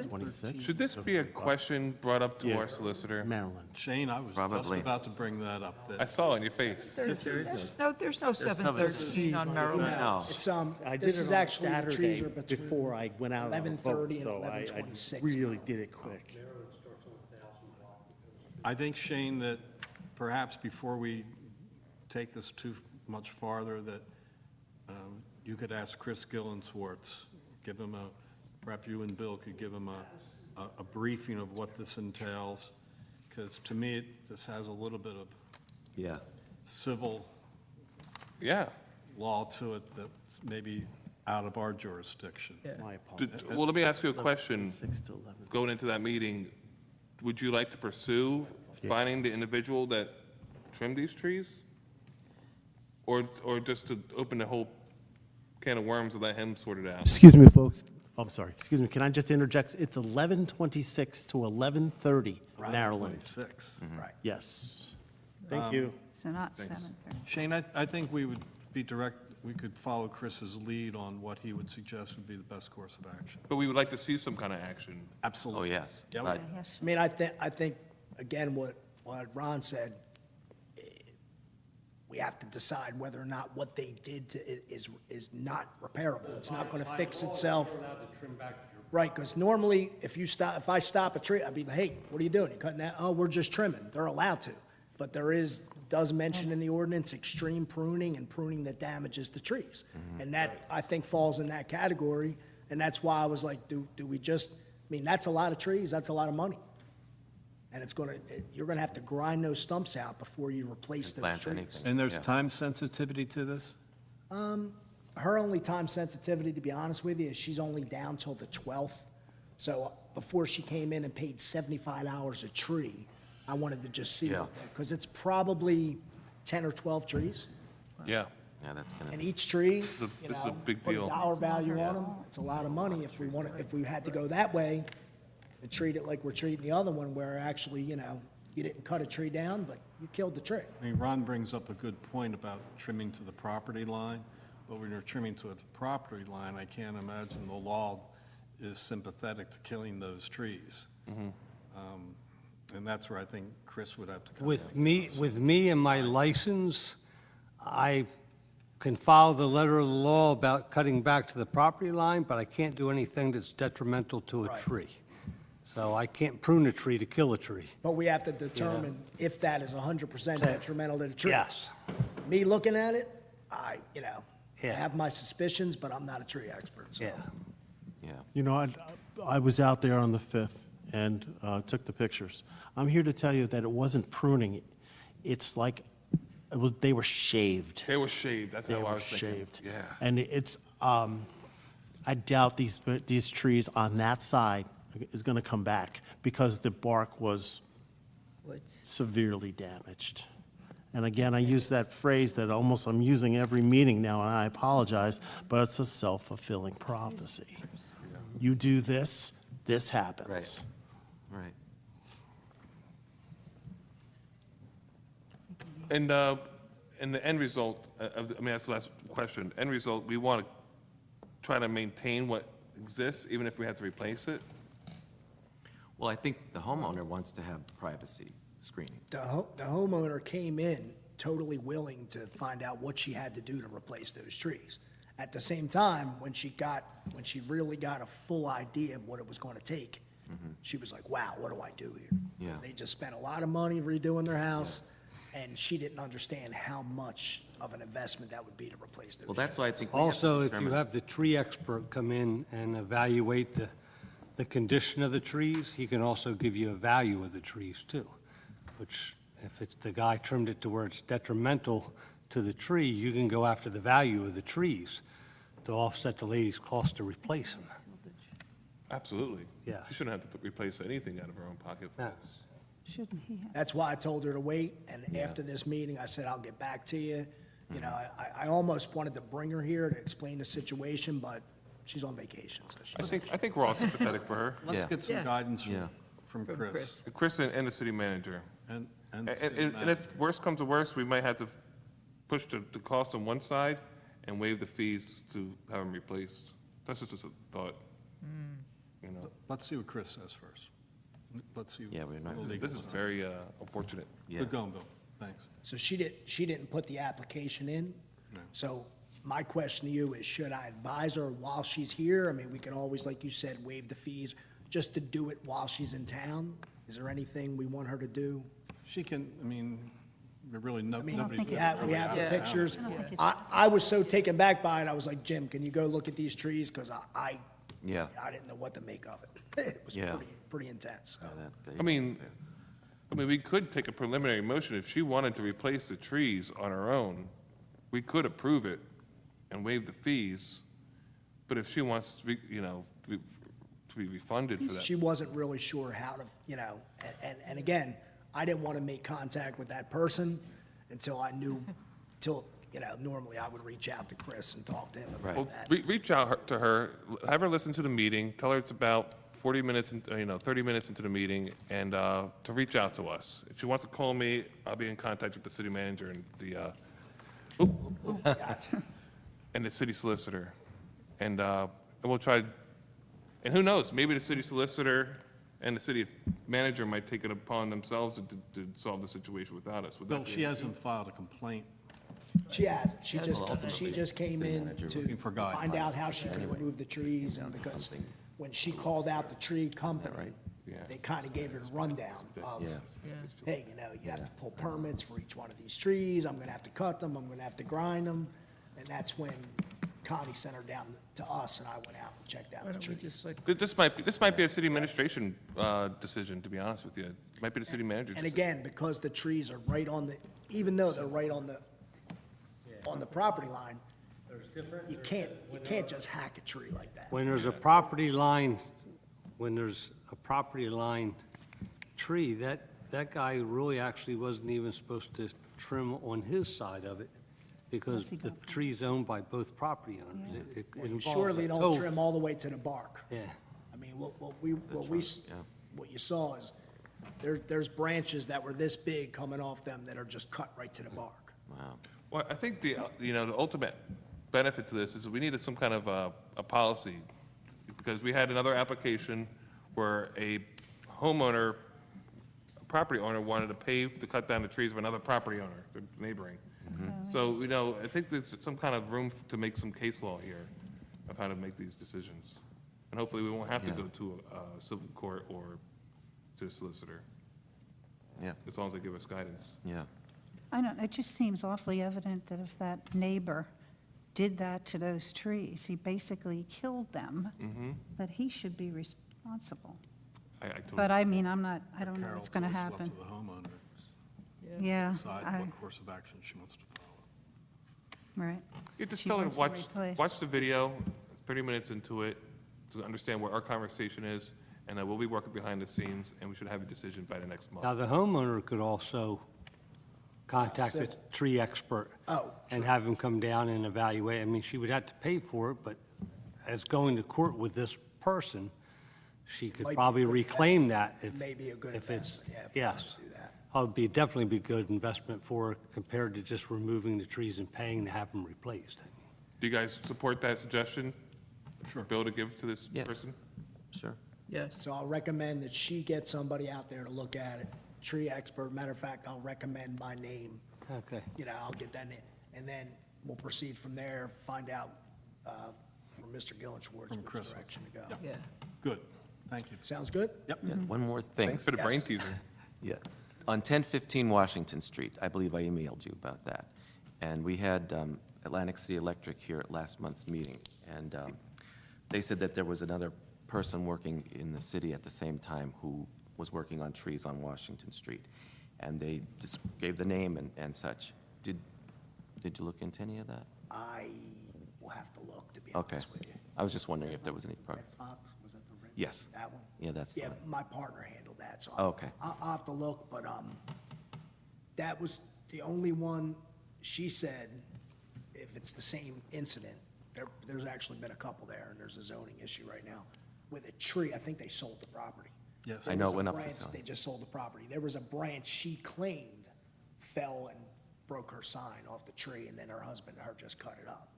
26, Should this be a question brought up to Yeah. our solicitor? Maryland. Shane, I was just Probably. about to bring that up. I That saw it on your face. There's no 713 on Maryland. No. It's, I did this it is on actually, the trees Saturday are between before I went out on a vote, 11:30 and so I 11:26. really did it quick. I think, Shane, that perhaps before we take this too much farther, that you could ask Chris Gillenswartz, give him a, perhaps you and Bill could give him a briefing of what this entails, because to me, this has a little bit of Yeah. civil Yeah. law to it that's maybe out of our jurisdiction. My apologies. Well, let me ask you a question. 6 to 11. Going into that meeting, would you like to pursue finding the individual that trimmed these trees? Or just to open the whole can of worms and let him sort it out? Excuse me, folks. I'm sorry. Excuse me. Can I just interject? It's 11:26 to 11:30, Maryland. 26. Right. Yes. Thank you. So not 713. Shane, I think we would be direct, we could follow Chris's lead on what he would suggest would be the best course of action. But we would like to see some kind of action. Oh, Absolutely. yes. Yeah, But Yes. I mean, I think, again, what Ron said, we have to decide whether or not what they did is not repairable. It's not gonna fix itself. Right, because normally, if I stop a tree, I'd be like, hey, what are you doing? You cutting that? Oh, we're just trimming. They're allowed to. But does mention in the ordinance extreme pruning and pruning that damages the trees. And that, I think, falls in that category. And that's why I was like, do we just, I mean, that's a lot of trees, that's a lot of money. And you're gonna have to grind those stumps out before you replace those plant trees. anything. And there's Yeah. time sensitivity to this? Her only time sensitivity, to be honest with you, is she's only down till the 12th. So before she came in and paid $75 a tree, I wanted to just see, Yeah. because it's probably 10 or 12 trees. Yeah. Yeah, that's going And to, each tree, This you is a know, big put a deal. dollar value on them. It's a lot of money if we had to go that way and treat it like we're treating the other one, where actually, you know, you didn't cut a tree down, but you killed the tree. I mean, Ron brings up a good point about trimming to the property line, but when you're trimming to a property line, I can't imagine the law is sympathetic to killing those trees. And that's where I think Chris would have to come With in. me and my license, I can follow the letter of the law about cutting back to the property line, but I can't do anything that's detrimental to a Right. tree. So I can't prune a tree to kill a tree. But we have to determine if that is 100% detrimental to the tree. Yes. Me looking at it, I Yeah. have my suspicions, but I'm not a tree expert, so. Yeah. yeah. You know, I was out there on the 5th and took the pictures. I'm here to tell you that it wasn't pruning. It's like, they were shaved. They were shaved, that's They how I were was thinking. shaved. Yeah. And it's, I doubt these trees on that side is going to come back because the bark was severely damaged. And again, I use that phrase that almost I'm using every meeting now, and I apologize, but it's a self-fulfilling prophecy. You do this, this happens. Right. Right. And the end result, that's the last question. End result, we want to try to maintain what exists, even if we have to replace it? Well, I think the homeowner wants to have privacy screening. The homeowner came in totally willing to find out what she had to do to replace those trees. At the same time, when she really got a full idea of what it was going to take, she was like, wow, what do I do here? Yeah. 'Cause they just spent a lot of money redoing their house, and she didn't understand how much of an investment that would be to replace those trees. Well, that's why I think we have to Also, if you determine- have the tree expert come in and evaluate the condition of the trees, he can also give you a value of the trees too, which if it's the guy trimmed it to where it's detrimental to the tree, you can go after the value of the trees to offset the lady's cost to replace them. Absolutely. Yeah. She shouldn't have to replace anything out of her own pocket for No. this. Shouldn't he have? That's why I told her to wait, and after this meeting, I said, I'll get back to you. You know, I almost wanted to bring her here to explain the situation, but she's on vacation, so she. I think we're all sympathetic for her. Let's Yeah. get some Yeah. guidance Yeah. from From Chris. Chris. Chris and the city manager. And And, the city and manager. if worse comes to worse, we might have to push the cost on one side and waive the fees to have them replaced. That's just a thought. You know, Let's see what Chris says first. Let's see. Yeah, we're not- what the legal this is side. very unfortunate. Yeah. Good going, Bill. Thanks. So she didn't put the application in? No. So my question to you is, should I advise her while she's here? I mean, we can always, like you said, waive the fees, just to do it while she's in town? Is there anything we want her to do? She can, I mean, really, I mean, nobody's. think we it's have the Yeah. pictures. don't think it's I was so taken back by it, I was like, Jim, can you go look at these trees? Because I Yeah. didn't know what to make of it. It was Yeah. pretty intense, so. I mean, we could take a preliminary motion. If she wanted to replace the trees on her own, we could approve it and waive the fees. But if she wants to, to be refunded for that. She wasn't really sure how to, and again, I didn't want to make contact with that person until I knew, normally I would reach out to Chris and talk to him Right. Well, about that. reach out to her, have her listen to the meeting, tell her it's about 40 minutes, 30 minutes into the meeting, and to reach out to us. If she wants to call me, I'll be in contact with the city manager and and the city solicitor. And we'll try, and who knows, maybe the city solicitor and the city manager might take it upon themselves to solve the situation without us. Would that Bill, be she an hasn't filed a complaint. She hasn't, she just came in to Looking for guidance. find out how she could remove the trees, and because when she called out the tree company, Yeah. they kind of gave her the rundown of, Yeah. hey, you have to pull permits for each one of these trees, I'm gonna have to cut them, I'm gonna have to grind them, and that's when Connie sent her down to us, and I went out and checked out Why the don't we trees. just like, This might be a city administration decision, to be honest with you. It might be the city manager's And decision. again, because the trees are right on the, even though they're right on the property line, you can't just hack a tree like that. When there's a property line tree, that guy really actually wasn't even supposed to trim on his side of it because What's he the got? tree's owned by both property owners. It You involves surely a don't total- trim all the way to the bark. Yeah. I mean, what yeah. you saw is, there's branches that were this big coming off them that are just cut right to the bark. Wow. Well, I think the ultimate benefit to this is we needed some kind of a policy, because we had another application where a homeowner, a property owner wanted to pay to cut down the trees of another property owner, the neighboring. So, I think there's some kind of room to make some case law here of how to make these decisions. And hopefully, we won't have to Yeah. go to a civil court or to a solicitor, Yeah, as long as they give us guidance. yeah. I don't, it just seems awfully evident that if that neighbor did that to those trees, he basically killed them, that he should be responsible. I totally. But I mean, I don't know Carol what's going to says it's happen. up to the homeowner to Yeah, decide what course of action she wants to follow. right. You just She tell her, wants to watch replace. the video, 30 minutes into it to understand what our conversation is, and then we'll be working behind the scenes, and we should have a decision by the next month. Now, the homeowner could also contact a tree expert. Oh, And have him come down and evaluate. I mean, she would have to pay for it, but as going to court with this person, she could Might be a probably good reclaim that if. Maybe a good if it's- investment, yeah, if we Yes. wanna do that. Would be, definitely be a good investment for her compared to just removing the trees and paying to have them replaced. Do you guys support that suggestion? Sure. Bill, to give to this Yes. person? Sure. Yes. So I'll recommend that she get somebody out there to look at it, tree expert. Matter of fact, I'll recommend my name. Okay. You know, I'll get that name, and then we'll proceed from there, find out from Mr. Gillenschwartz From which Chris. direction to go. Yeah. Good, thank you. Sounds good? Yep. Yeah, one more thing. Thanks for the brain Yes. teaser. Yeah. On 1015 Washington Street, I believe I emailed you about that. And we had Atlantic City Electric here at last month's meeting, and they said that there was another person working in the city at the same time who was working on trees on Washington Street. And they just gave the name and such. Did you look into any of that? I will have to look, to be Okay. honest with you. I was just wondering if there was any progress. Red Fox, was that the red? Yes. That one? Yeah, that's the Yeah, one. my partner handled that, so. Oh, okay. I'll have to look, but, that was the only one, she said, if it's the same incident, there's actually been a couple there, and there's a zoning issue right now. With a tree, I think they sold the property. Yes. I know it There was a went up for branch, sale. They just sold the property. There was a branch she claimed fell and broke her sign off the tree, and then her husband and her just cut it up.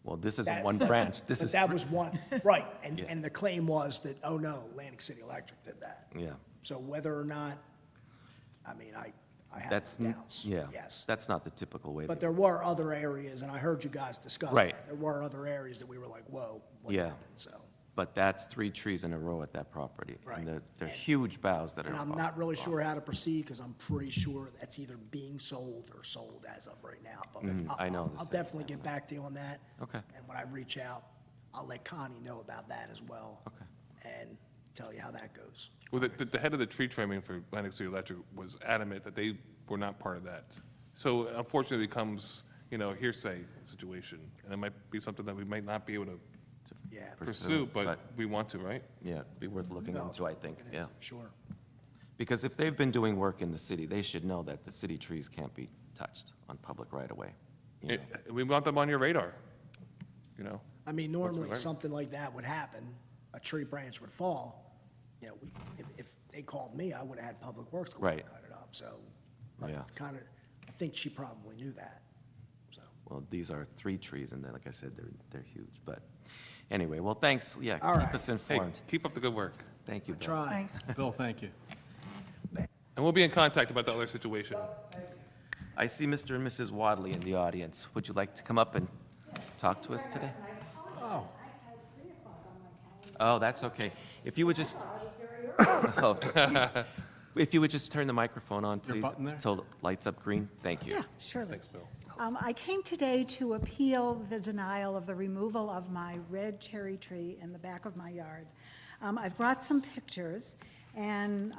Well, this isn't That- one branch. This But is. that three- was one, right, and, Yeah. and the claim was that, oh no, Atlantic City Electric did that. Yeah. So whether or not, I mean, I have That's, doubts. yeah. Yes. That's not the typical way to. But there were other areas, and I heard you guys discuss Right. that. There were other areas that we were like, whoa, what Yeah. happened, so. But that's 3 trees in a row at that property. Right. And they're And- huge boughs that are. And I'm not really sure how to proceed, because I'm pretty sure that's either being sold or sold as of right now. But I know the I'll same definitely thing. get back to you on that. Okay. And when I reach out, I'll let Connie know about that as well. Okay. And tell you how that goes. Well, the head of the tree trimming for Atlantic City Electric was adamant that they were not part of that. So unfortunately, it becomes, hearsay situation, and it might be something that we might not be able to Yeah. pursue, but we want to, right? Yeah, it'd be worth looking No, into, I think, looking yeah. into it, Sure. Because if they've been doing work in the city, they should know that the city trees can't be touched on public right-of-way. you know. We want them on your radar, I mean, normally, right. something like that would happen, a tree branch would fall, if they called me, I would have had Public Works go and Right. cut it up, so. Yeah. It's kind of, I think she probably knew that, so. Well, these are 3 trees, and like I said, they're huge. But anyway, well, thanks, yeah, All keep right. us Hey, informed. keep up the good work. Thank you, Bill. Try. Thanks. Bill, thank you. And we'll be in contact about the other situation. I see Mr. and Mrs. Wadley in the audience. Would you like to come up and talk to us today? Oh, that's okay. If you would just, Oh. If you would just turn the microphone on, Your please. button there? Till it lights up green. Thank you. Yeah, surely. Thanks, Bill. I came today to appeal the denial of the removal of my red cherry tree in the back of my yard. I've brought some pictures, and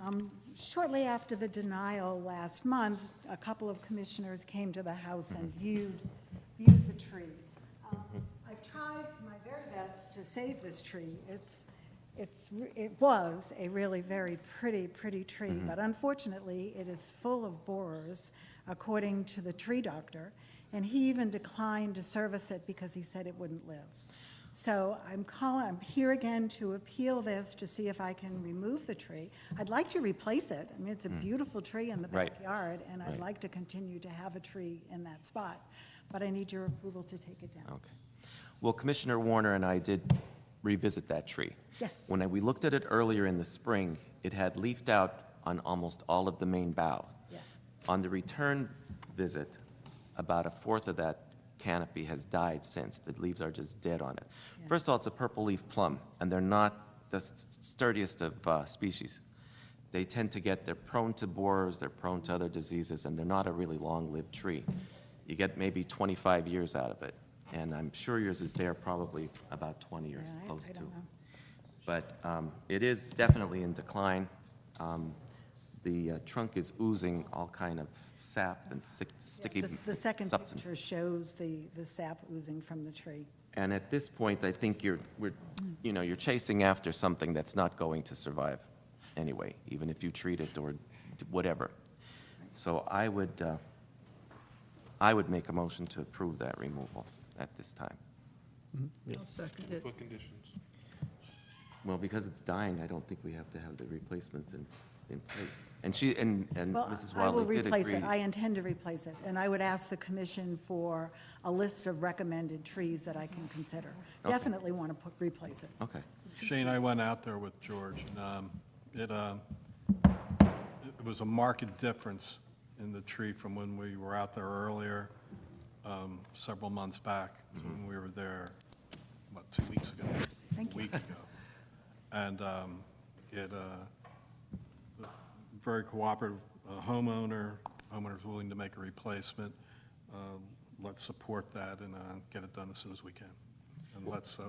shortly after the denial last month, a couple of commissioners came to the house and viewed the tree. I've tried my very best to save this tree. It was a really very pretty tree, but unfortunately, it is full of borers, according to the tree doctor, and he even declined to service it because he said it wouldn't live. So I'm here again to appeal this, to see if I can remove the tree. I'd like to replace it. I mean, it's a beautiful tree in the Right. backyard, and I'd Right. like to continue to have a tree in that spot, but I need your approval to take it down. Okay. Well, Commissioner Warner and I did revisit that tree. Yes. When we looked at it earlier in the spring, it had leafed out on almost all of the main bough. Yeah. On the return visit, about a fourth of that canopy has died since. The leaves are just dead on it. Yeah. First of all, it's a purple leaf plum, and they're not the sturdiest of species. They're prone to borers, they're prone to other diseases, and they're not a really long-lived tree. You get maybe 25 years out of it, and I'm sure yours is there probably about 20 years, Yeah, close I to. don't know. But it is definitely in decline. The trunk is oozing all kind of sap and sticky The second substance. picture shows the sap oozing from the tree. And at this point, I think you're chasing after something that's not going to survive anyway, even if you treat it or whatever. So I would make a motion to approve that removal at this time. I'll second it. What conditions? Well, because it's dying, I don't think we have to have the replacement in place. And Well, Mrs. I will Wiley did replace agree. it. I intend to replace it, and I would ask the commission for a list of recommended trees that I can consider. Okay. Definitely want to replace it. Okay. Shane, I went out there with George, and it was a marked difference in the tree from when we were out there earlier, several months back, to when we were there, 2 weeks ago? Thank you. A week ago. And very cooperative homeowner's willing to make a replacement. Let's support that and get it done as soon as we can. And let's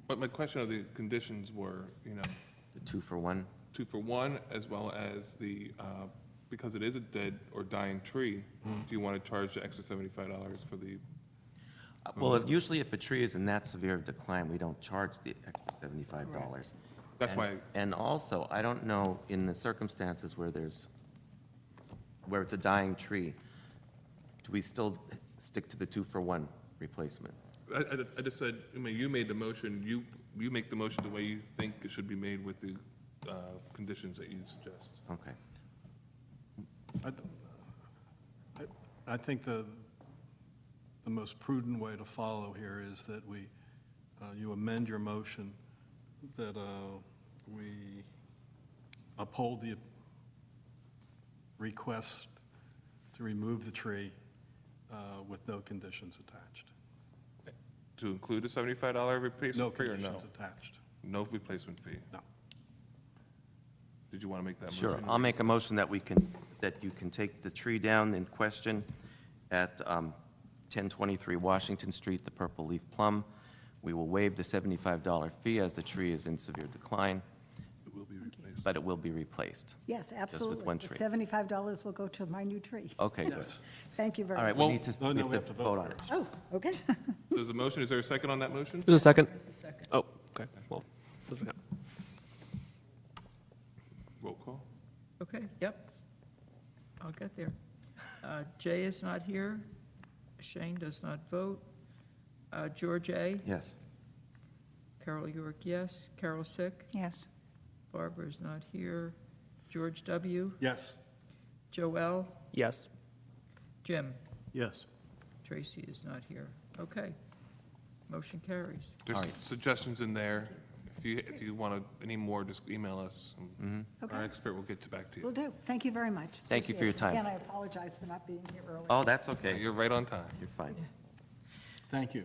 But my question of the conditions were, The 2-for-1. 2-for-1, as well as because it is a dead or dying tree, do you want to charge the extra $75 for the, Well, usually if a tree is in that severe of decline, we don't charge the extra $75. That's And- why- And also, I don't know, in the circumstances where it's a dying tree, do we still stick to the 2-for-1 replacement? I just said, you made the motion, you make the motion the way you think it should be made with the conditions that you suggest. Okay. I think the most prudent way to follow here is that you amend your motion, that we uphold the request to remove the tree with no conditions attached. To include a $75 No replacement fee or no? conditions attached. No replacement fee? No. Did you want to make that motion? Sure. I'll make a motion that you can take the tree down in question at 1023 Washington Street, the purple leaf plum. We will waive the $75 fee as the tree is in severe decline, It will be replaced. but it will be replaced. Yes, absolutely. one The tree. $75 will go to my new tree. Okay, good. Thank you very All right, much. we need to No, we have to vote on it. first. Oh, okay. So there's a motion, is there a second on that motion? There's a second. Second. Oh, okay, well, doesn't count. Roll call? Okay, yep. I'll get there. Jay is not here. Shane does not vote. George A. Yes. Carol York, yes. Carol Sick. Yes. Barbara is not here. George W. Yes. Joel. Yes. Jim. Yes. Tracy is not here. Okay. Motion carries. There's All right. suggestions in there. If you want any more, just email us. Okay. Our expert will get back to Will you. do. Thank you very much. Thank you for your Appreciate it. time. Again, I apologize for not being here early. Oh, that's okay. You're right on time. You're fine. Thank you.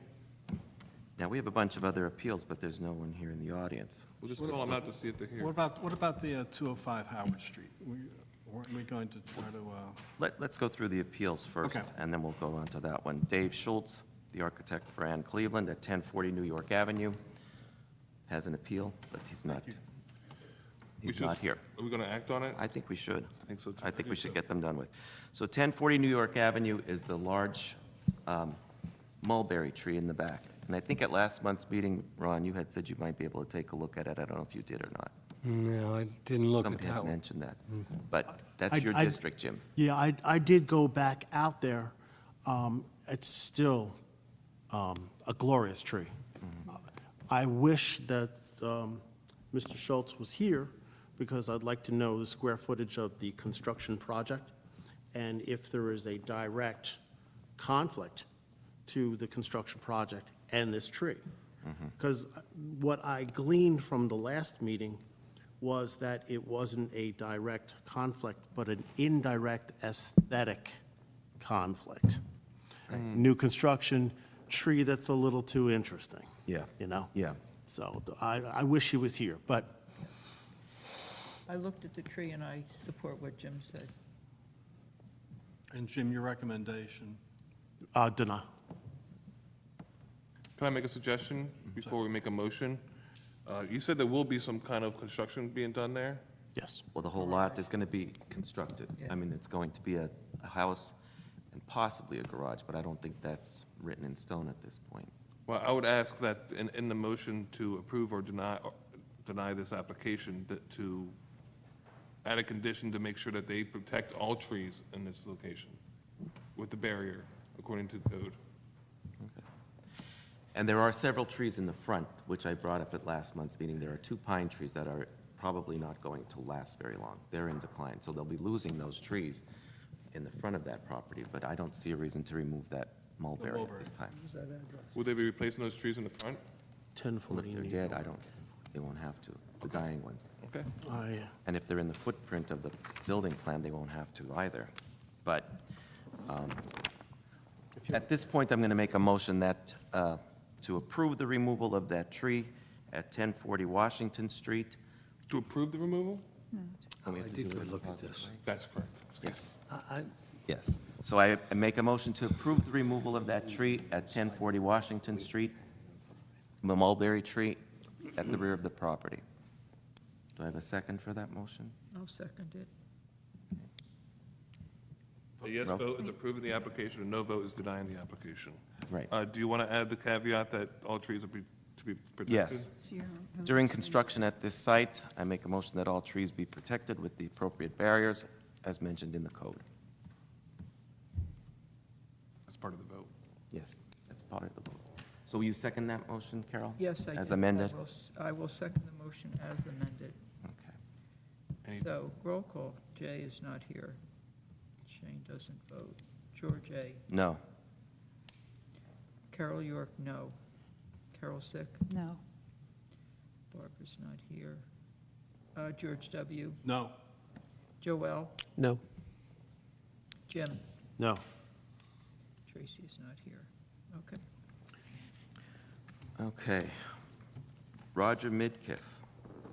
Now, we have a bunch of other appeals, but there's no one here in the audience. We'll just call them out to see if they're here. What about the 205 Howard Street? Weren't we going to try to, Let's go through the appeals first, Okay. and then we'll go on to that one. Dave Schultz, the architect for Ann Cleveland at 1040 New York Avenue, has an appeal, but he's not here. Are we going to act on it? I think we should. I think so, too. I think we should get them done with. So 1040 New York Avenue is the large mulberry tree in the back. And I think at last month's meeting, Ron, you had said you might be able to take a look at it. I don't know if you did or not. No, I didn't look at Somebody that had one. mentioned that. But that's your I- district, Jim. Yeah, I did go back out there. It's still a glorious tree. I wish that Mr. Schultz was here, because I'd like to know the square footage of the construction project, and if there is a direct conflict to the construction project and this tree. Because what I gleaned from the last meeting was that it wasn't a direct conflict, but an indirect aesthetic conflict. New construction, tree that's a little too interesting. Yeah. You know? Yeah. So I wish he was here, but I looked at the tree and I support what Jim said. and Jim, your recommendation? deny. Can I make a suggestion before we make a motion? You said there will be some kind of construction being done there? Yes. Well, the whole lot is going to be constructed. I mean, it's going to be a house and possibly a garage, but I don't think that's written in stone at this point. Well, I would ask that in the motion to approve or deny this application, that to add a condition to make sure that they protect all trees in this location with the barrier, according to code. And there are several trees in the front, which I brought up at last month's meeting. There are 2 pine trees that are probably not going to last very long. They're in decline, so they'll be losing those trees in the front of that property, but I don't see a reason to remove that mulberry at this time. Will they be replacing those trees in the front? Well, if 1040 they're dead, they won't have to, the dying ones. Okay. And if they're in the footprint of the building plan, they won't have to either. But at this point, I'm going to make a motion that, to approve the removal of that tree at 1040 Washington Street. To approve the removal? And we have I to did do go it look at positive, this. right? That's correct. Yes, I- yes. So I make a motion to approve the removal of that tree at 1040 Washington Street, the mulberry tree at the rear of the property. Do I have a second for that motion? I'll second it. A yes Rob? vote is approving the application, a no vote is denying the application. Right. Do you want to add the caveat that all trees are to be protected? Yes. During construction at this site, I make a motion that all trees be protected with the appropriate barriers as mentioned in the code. As part of the vote. Yes, that's part of the vote. So will you second that motion, Carol? Yes, I did. As amended? I will second the motion as amended. Okay. Any- So, roll call. Jay is not here. Shane doesn't vote. George A. No. Carol York, no. Carol Sick. No. Barbara's not here. George W. No. Joel. No. Jim. No. Tracy is not here. Okay. Okay. Roger Midkiff,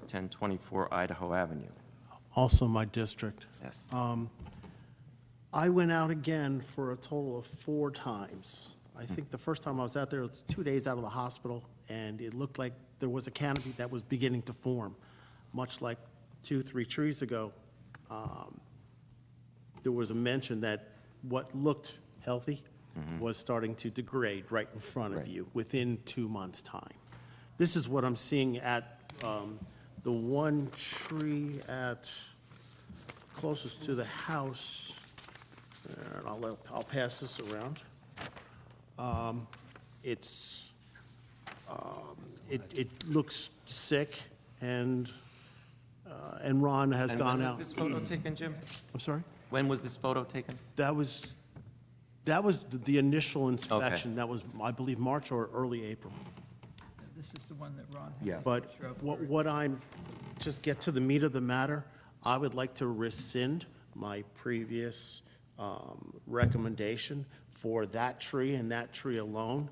1024 Idaho Avenue. Also my district. Yes. I went out again for a total of 4 times. I think the first time I was out there, it was 2 days out of the hospital, and it looked like there was a canopy that was beginning to form, much like 2-3 trees ago. There was a mention that what looked healthy was starting to degrade right in front of Right. you within 2 months' time. This is what I'm seeing at the one tree at closest to the house. And I'll pass this around. It looks sick, and Ron has And gone when out. was this photo taken, Jim? I'm sorry? When was this photo taken? That was the initial inspection. That was, I believe, March or early April. This is the one that Ron had. Yeah. But what I'm, just get to the meat of the matter, I would like to rescind my previous recommendation for that tree and that tree alone,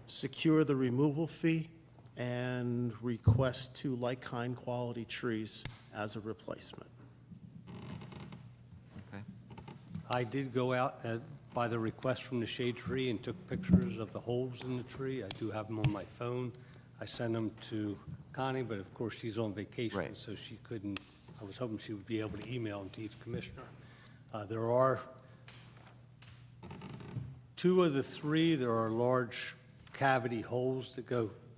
secure the removal fee, and request 2 like-kind quality trees as a replacement. Okay. I did go out by the request from the shade tree and took pictures of the holes in the tree. I do have them on my phone. I sent them to Connie, but of course, she's on vacation, Right. so she couldn't, I was hoping she would be able to email them to each commissioner. There are 2 of the 3, there are large cavity holes that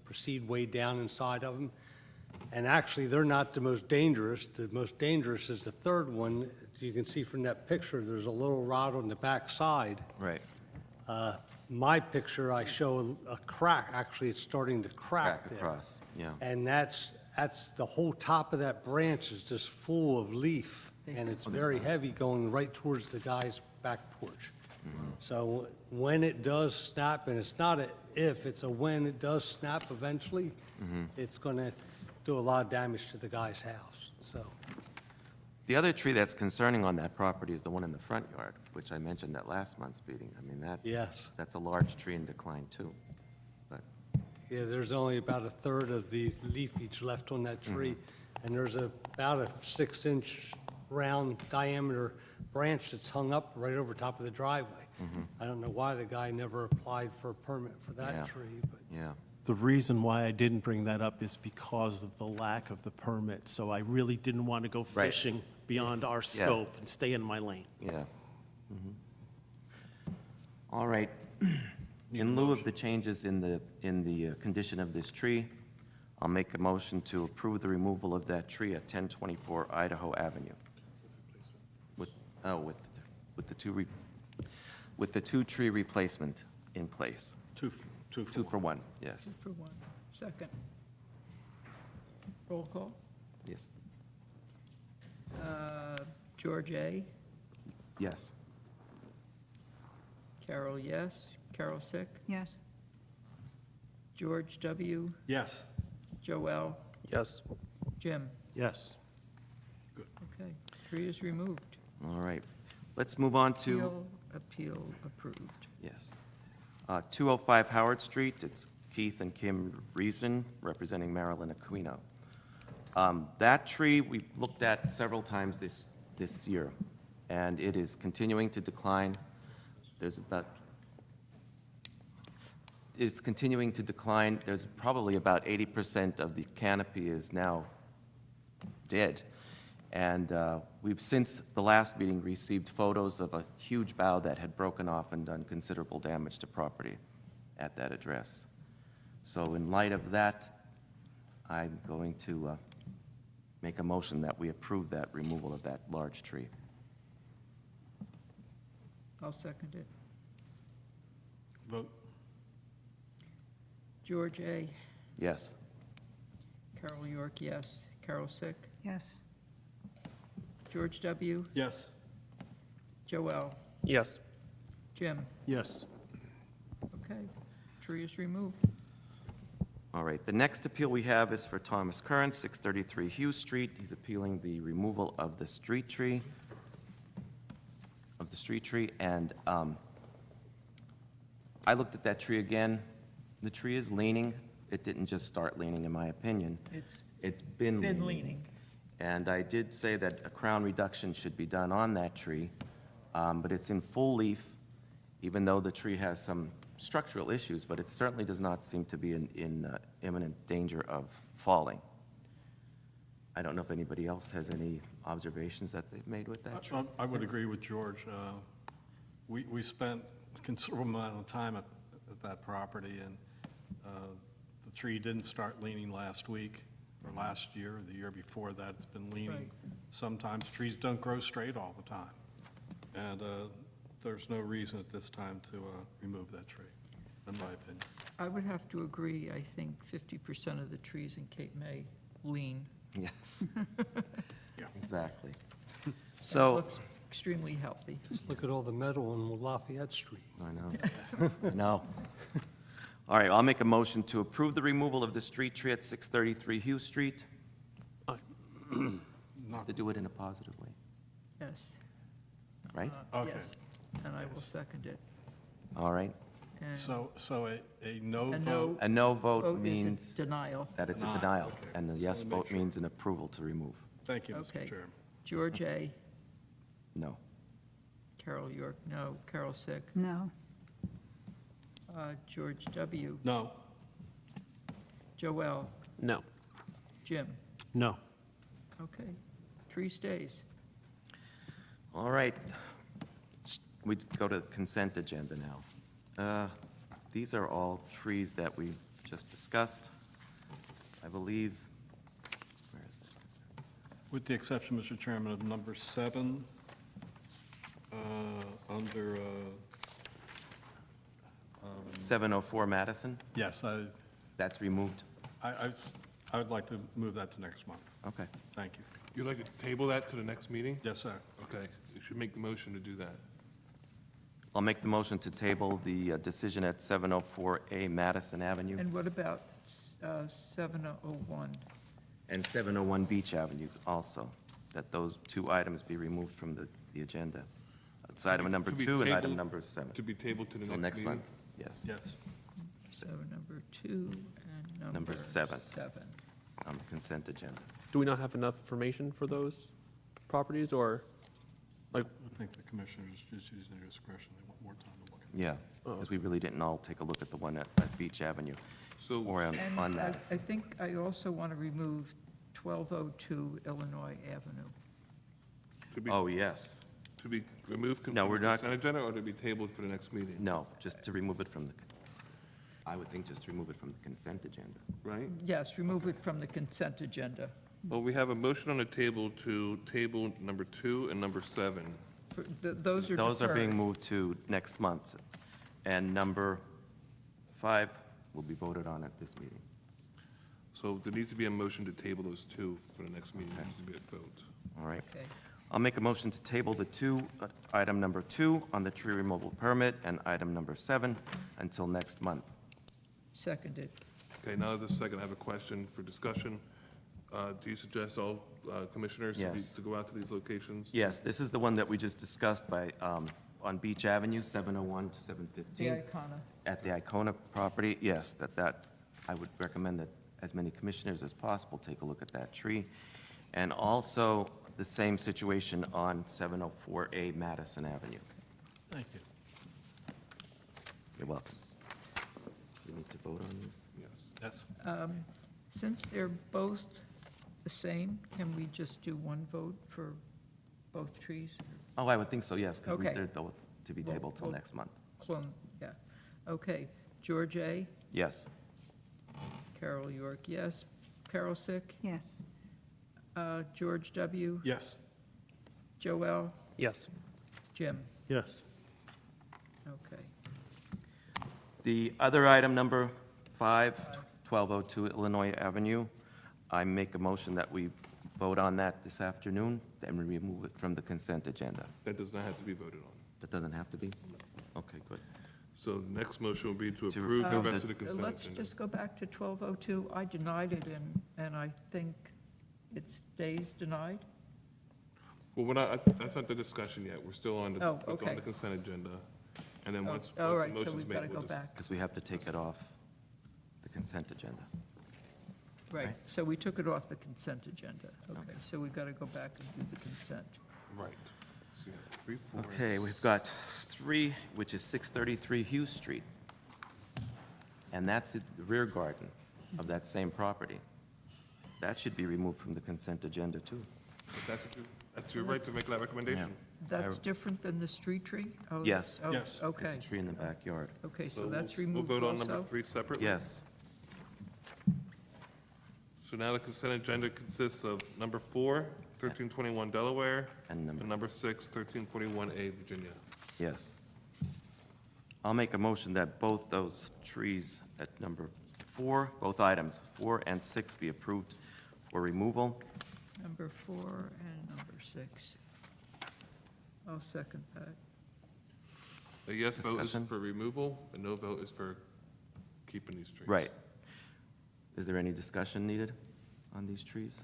proceed way down inside of them. And actually, they're not the most dangerous. The most dangerous is the 3rd one. You can see from that picture, there's a little rod on the back side. Right. My picture, I show a crack. Actually, it's starting to crack Crack there. across, yeah. And that's the whole top of that branch is just full of leaf, and it's very heavy going right towards the guy's back porch. So when it does snap, and it's not a if, it's a when it does snap eventually, it's going to do a lot of damage to the guy's house, so. The other tree that's concerning on that property is the one in the front yard, which I mentioned at last month's meeting. I mean, Yes. that's a large tree in decline, too. But, Yeah, there's only about a third of the leafage left on that tree, and there's about a 6-inch round diameter branch that's hung up right over top of the driveway. I don't know why the guy never applied for a permit for Yeah. that tree, but yeah, The reason why I didn't bring that up is because of the lack of the permit. So I really didn't want to go Right. fishing beyond our scope and stay in my lane. yeah. All right. In lieu of the changes in the condition of this tree, I'll make a motion to approve the removal of that tree at 1024 Idaho Avenue. With the two tree replacement in place. Two Two for one, yes, For one. Second. Roll call. yes, George A., yes. Carol, yes. Carol, sick. Yes. George W., Yes. Joel, Yes. Yes. Jim. Okay, tree is removed. All right. Let's move on to, Appeal approved. yes. 205 Howard Street, it's Keith and Kim Reason, representing Marilyn Aquino. That tree we've looked at several times this year, and it is continuing to decline. It's continuing to decline. There's probably about 80% of the canopy is now dead. And we've, since the last meeting, received photos of a huge bough that had broken off and done considerable damage to property at that address. So in light of that, I'm going to make a motion that we approve that removal of that large tree. I'll second it. Vote. George A., Yes. Carol York, yes. Carol, sick. Yes. George W., Yes. Joel, Yes. Jim. Yes. Okay, tree is removed. All right, the next appeal we have is for Thomas Curran, 633 Hughes Street. He's appealing the removal of the street tree, and I looked at that tree again. The tree is leaning. It didn't just start leaning, in my opinion. It's been leaning. And I did say that a crown reduction should be done on that tree, but it's in full leaf, even though the tree has some structural issues, but it certainly does not seem to be in imminent danger of falling. I don't know if anybody else has any observations that they've made with that tree. I would agree with George. We spent a considerable amount of time at that property, and the tree didn't start leaning last week, or last year, or the year before that. It's been leaning. Right. Sometimes trees don't grow straight all the time, and there's no reason at this time to remove that tree, in my opinion. I would have to agree, I think 50% of the trees in Cape May lean. Yes. Yeah. Exactly. And So. it looks extremely healthy. Just look at all the metal on Lafayette Street. I know. I know. All right, I'll make a motion to approve the removal of the street tree at 633 Hughes Street. Have to do it in a positive way, Yes. right? Okay. Yes, and I will second it. All right. And So a no a vote? A no vote vote is means a denial. that it's a Denial, denial, okay. and the Just yes wanna make vote sure. means an approval to remove. Thank you, Mr. Okay. Chairman. George A., No. Carol York, no. Carol, sick. No. George W., No. Joel, No. Jim. No. Okay, tree stays. All right. We go to the consent agenda now. These are all trees that we just discussed. I believe, where is it? With the exception, Mr. Chairman, of number 7, under, 704 Madison, yes, that's removed? I would like to move that to next month. Okay. Thank you. You'd like to table that to the next meeting? Yes, sir. Okay, you should make the motion to do that. I'll make the motion to table the decision at 704A Madison Avenue And what about 701? and 701 Beach Avenue also, that those two items be removed from the agenda. It's item number To be 2 and item tabled- number 7. To be tabled to the Till next next meeting? month, yes, Yes. So number 2 and Number 7. 7. on the consent agenda. Do we not have enough information for those properties, or, like, I think the commissioners just using their discretion. They want more time to look at Yeah, Oh, because we really didn't all take a look at the one at Beach Avenue, So, or on And on I that. I think I also want to remove 1202 Illinois Avenue. to be, Oh, yes. to be removed from No, the we're not- consent agenda, or to be tabled for the next meeting? No, just to remove it from I would think just remove it from the consent agenda. Right? Yes, remove it from the consent agenda. Well, we have a motion on the table to table number 2 and number 7. Those are Those are being deferred. moved to next month, and number 5 will be voted on at this meeting. So there needs to be a motion to table those 2 for the next meeting. There needs to be a vote. All right? Okay. I'll make a motion to table the item number 2 on the tree removal permit and item number 7 until next month. Seconded. Okay, now there's a second, I have a question for discussion. Do you suggest all commissioners Yes. to go out to these locations? Yes, this is the one that we just discussed on Beach Avenue, 701 to The 715. Icona. At the Icona property, yes, I would recommend that as many commissioners as possible take a look at that tree. And also the same situation on 704A Madison Avenue. Thank you. You're welcome. We need to vote on this? Yes. Yes. Since they're both the same, can we just do one vote for both trees? Oh, I would think so, yes, because Okay. they're both to be We'll- tabled till we'll- next month. Clone, yeah. Okay, George A., Yes. Carol York, yes. Carol Sick, Yes. George W., Yes. Joel, Yes. Jim. Yes. Okay. The other item, number 5, 1202 Illinois Avenue, I make a motion that we vote on that this afternoon and we remove it from the consent agenda. That does not have to be voted on. That doesn't have to be? Okay, good. So the next motion will be to To approve the approve rest of the- the consent Let's agenda. just go back to 1202. I denied it, and I think it stays denied. Well, we're not, that's not the discussion yet. We're still on the, Oh, it's on okay. the consent agenda. And then Oh, once all the right, so motion's we've made, got to we'll go just. back. Because we have to take it off the consent agenda. Right, so we took it off the consent agenda. Okay, so we've got to go back and do the consent. Right. So you have 3, 4. Okay, we've got 3, which is 633 Hughes Street. And that's the rear garden of that same property. That should be removed from the consent agenda, too. That's your right to make that recommendation. That's different than the street tree? Oh, Yes. oh, Yes. Okay, It's a tree in the backyard. okay, so we'll- that's removed We'll vote on number also? 3 separately? Yes. So now the consent agenda consists of number 4, 1321 Delaware, And and number 6, 1341A Virginia. Yes. I'll make a motion that both those trees at number 4, both items, 4 and 6, be approved for removal. Number 4 and number 6. I'll second that. A yes vote is Discussion? for removal, a no vote is for keeping these trees. Right. Is there any discussion needed on these trees?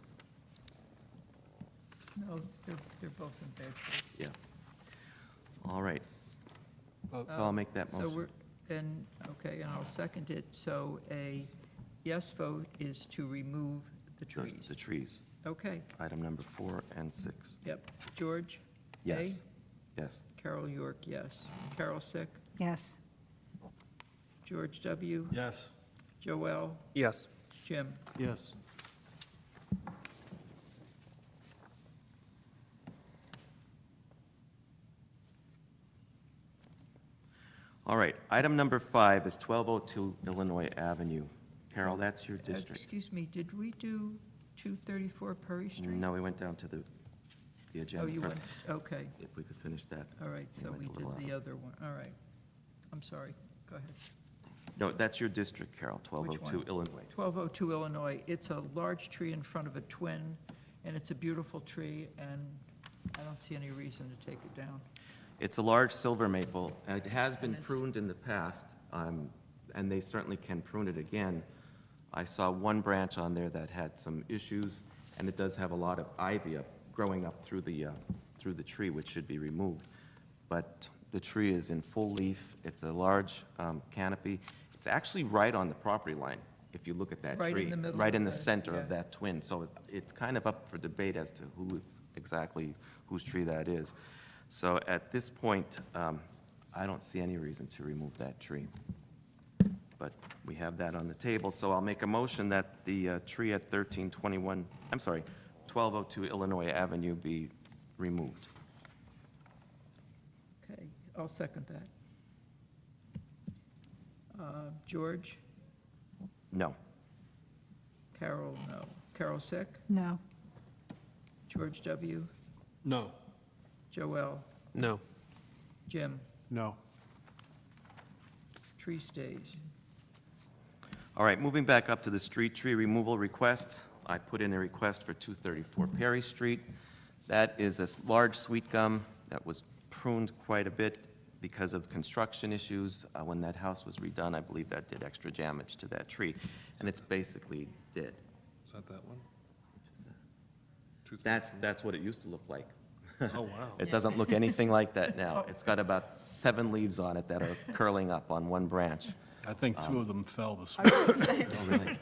No, they're both in bad shape. Yeah. All right. Vote. So I'll make that So motion. okay, and I'll second it. So a yes vote is to remove the trees. The trees, Okay, item number 4 and 6. yep. George? A? Yes. Yes. Carol York, yes. Carol Sick? Yes. George W.? Yes. Joel? Yes. Jim? Yes. All right, item number 5 is 1202 Illinois Avenue. Carol, that's your district. Excuse me, did we do 234 Perry Street? No, we went down to the Oh, agenda. you for- went, okay, If we could finish that. all right, We so went we a little did the out. other one, all right. I'm sorry, go ahead. No, that's your district, Carol, Which 1202 one? Illinois. 1202 Illinois, it's a large tree in front of a twin, and it's a beautiful tree, and I don't see any reason to take it down. It's a large silver maple. It has been And it's- pruned in the past, and they certainly can prune it again. I saw one branch on there that had some issues, and it does have a lot of ivy growing up through the tree, which should be removed. But the tree is in full leaf. It's a large canopy. It's actually right on the property line, if you look at that Right in tree. the middle Right of in the that, center yeah. of that twin. So it's kind of up for debate as to exactly whose tree that is. So at this point, I don't see any reason to remove that tree. But we have that on the table, so I'll make a motion that the tree at 1202 Illinois Avenue be removed. Okay, I'll second that. George? No. Carol, no. Carol Sick? No. George W.? No. Joel? No. Jim? No. Tree stays. All right, moving back up to the street tree removal request. I put in a request for 234 Perry Street. That is a large sweet gum that was pruned quite a bit because of construction issues. When that house was redone, I believe that did extra damage to that tree, and it's basically dead. Is that that one? That's what it used to look like. Oh, wow. It doesn't look anything like that now. It's got about 7 leaves on it that are curling up on one branch. I think 2 of them fell this I week. was gonna say, Oh, really?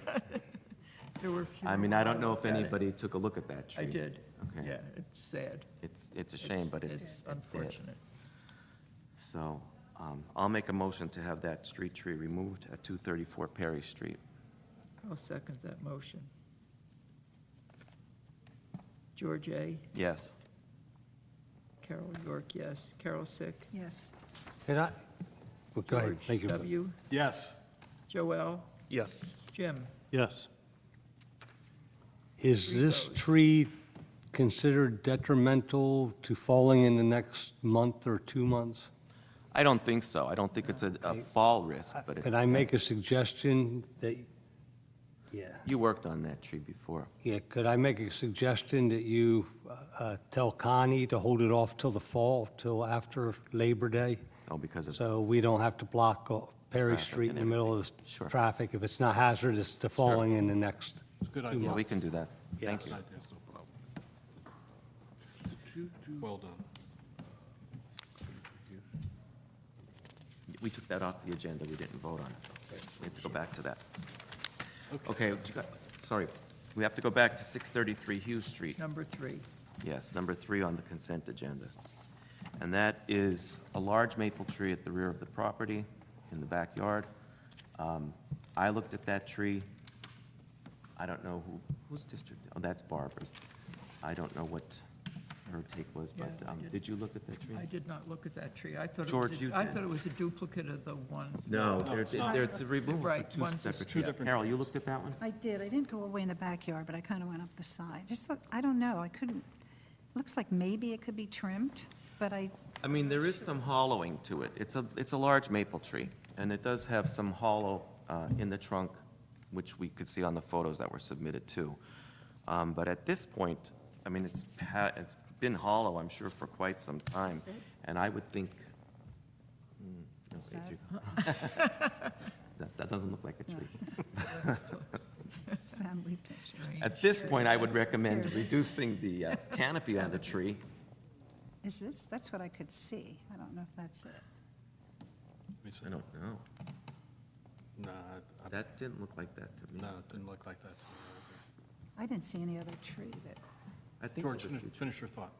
there were fewer. I mean, I don't when know if looked at it. anybody took a look at that tree. I did. Okay. Yeah, it's sad. It's a shame, but it's It's dead. unfortunate. So I'll make a motion to have that street tree removed at 234 Perry Street. I'll second that motion. George A., Yes. Carol York, yes. Carol Sick? Yes. And I, well, go ahead, George thank you. W., Yes. Joel, Yes. Jim? Yes. Is Three this votes. tree considered detrimental to falling in the next month or 2 months? I don't think so. I don't think it's a fall risk, but Could I make a suggestion that, yeah, you worked on that tree before. yeah, could I make a suggestion that you tell Connie to hold it off till the fall, till after Labor Day? Oh, because of, So we don't have to block Perry Traffic Street in and the middle of everything. the Sure. traffic if it's not hazardous to falling in the next It's a good 2 idea. yeah, we months. can do that. Thank you. That's no problem. Well done. We took that off the agenda. We didn't vote on it. We have to go back to that. Okay, sorry. We have to go back to 633 Hughes Street. Number 3. Yes, number 3 on the consent agenda. And that is a large maple tree at the rear of the property in the backyard. I looked at that tree. I don't know whose district, oh, that's Barbara's. I don't know what her take was, but Yeah, I did you look at that tree? I did not look at that tree. I thought it George, was, you I did. thought it was a duplicate of the one. No, there's a removal for Right, 2 one's a separate street. trees. Carol, you looked at that one? I did. I didn't go all the way in the backyard, but I kind of went up the side. Just, I don't know. I couldn't, looks like maybe it could be trimmed, but I I mean, there is some hollowing to it. It's a large maple tree, and it does have some hollow in the trunk, which we could see on the photos that were submitted too. But at this point, I mean, it's been hollow, I'm sure, for quite some time. Is this it? And I would think, no, Is that- Adrian. That doesn't look like a tree. It's family pictures. At this point, I would recommend reducing the canopy on the tree. Is this, that's what I could see. I don't know if that's it. Let me see. I don't know. Nah, That didn't look like that to me. no, it didn't look like that to me. I didn't see any other tree that, I think it George, was a tree. finish your thought.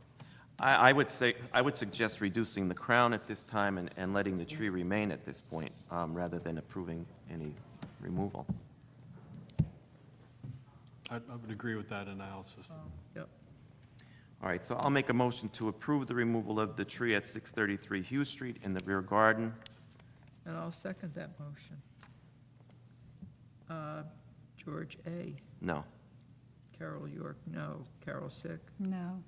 I would say, I would suggest reducing the crown at this time and letting the tree remain at this point, rather than approving any removal. I would agree with that analysis. Yep. All right, so I'll make a motion to approve the removal of the tree at 633 Hughes Street in the rear garden. And I'll second that motion. George A., No. Carol York, no. Carol Sick, no.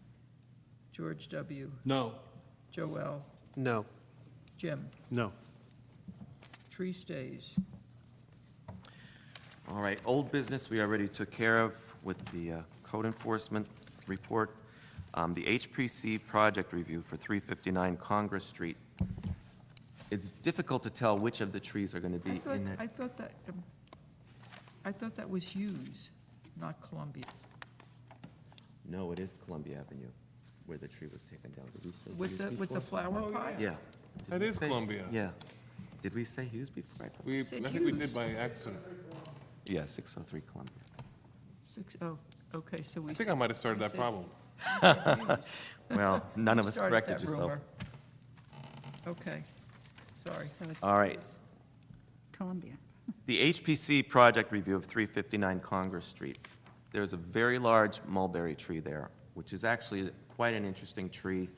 George W., No. Joel, No. Jim. No. Tree stays. All right, old business we already took care of with the code enforcement report. The HPC project review for 359 Congress Street. It's difficult to tell which of the trees are going to be in that. I thought that was Hughes, not Columbia. No, it is Columbia Avenue where the tree was taken down. Did we say With Hughes the before? flower pot? Yeah. Did That we is say- Columbia. Yeah. Did we say Hughes before? I thought- I said think we did Hughes. by accident. Yeah, 603 Columbia. Okay, so we. I think I might have started that said- problem. Well, none of You us started corrected that yourself. rumor. Okay, sorry. So it's All right. Columbia. The HPC project review of 359 Congress Street. There's a very large mulberry tree there, which is actually quite an interesting tree.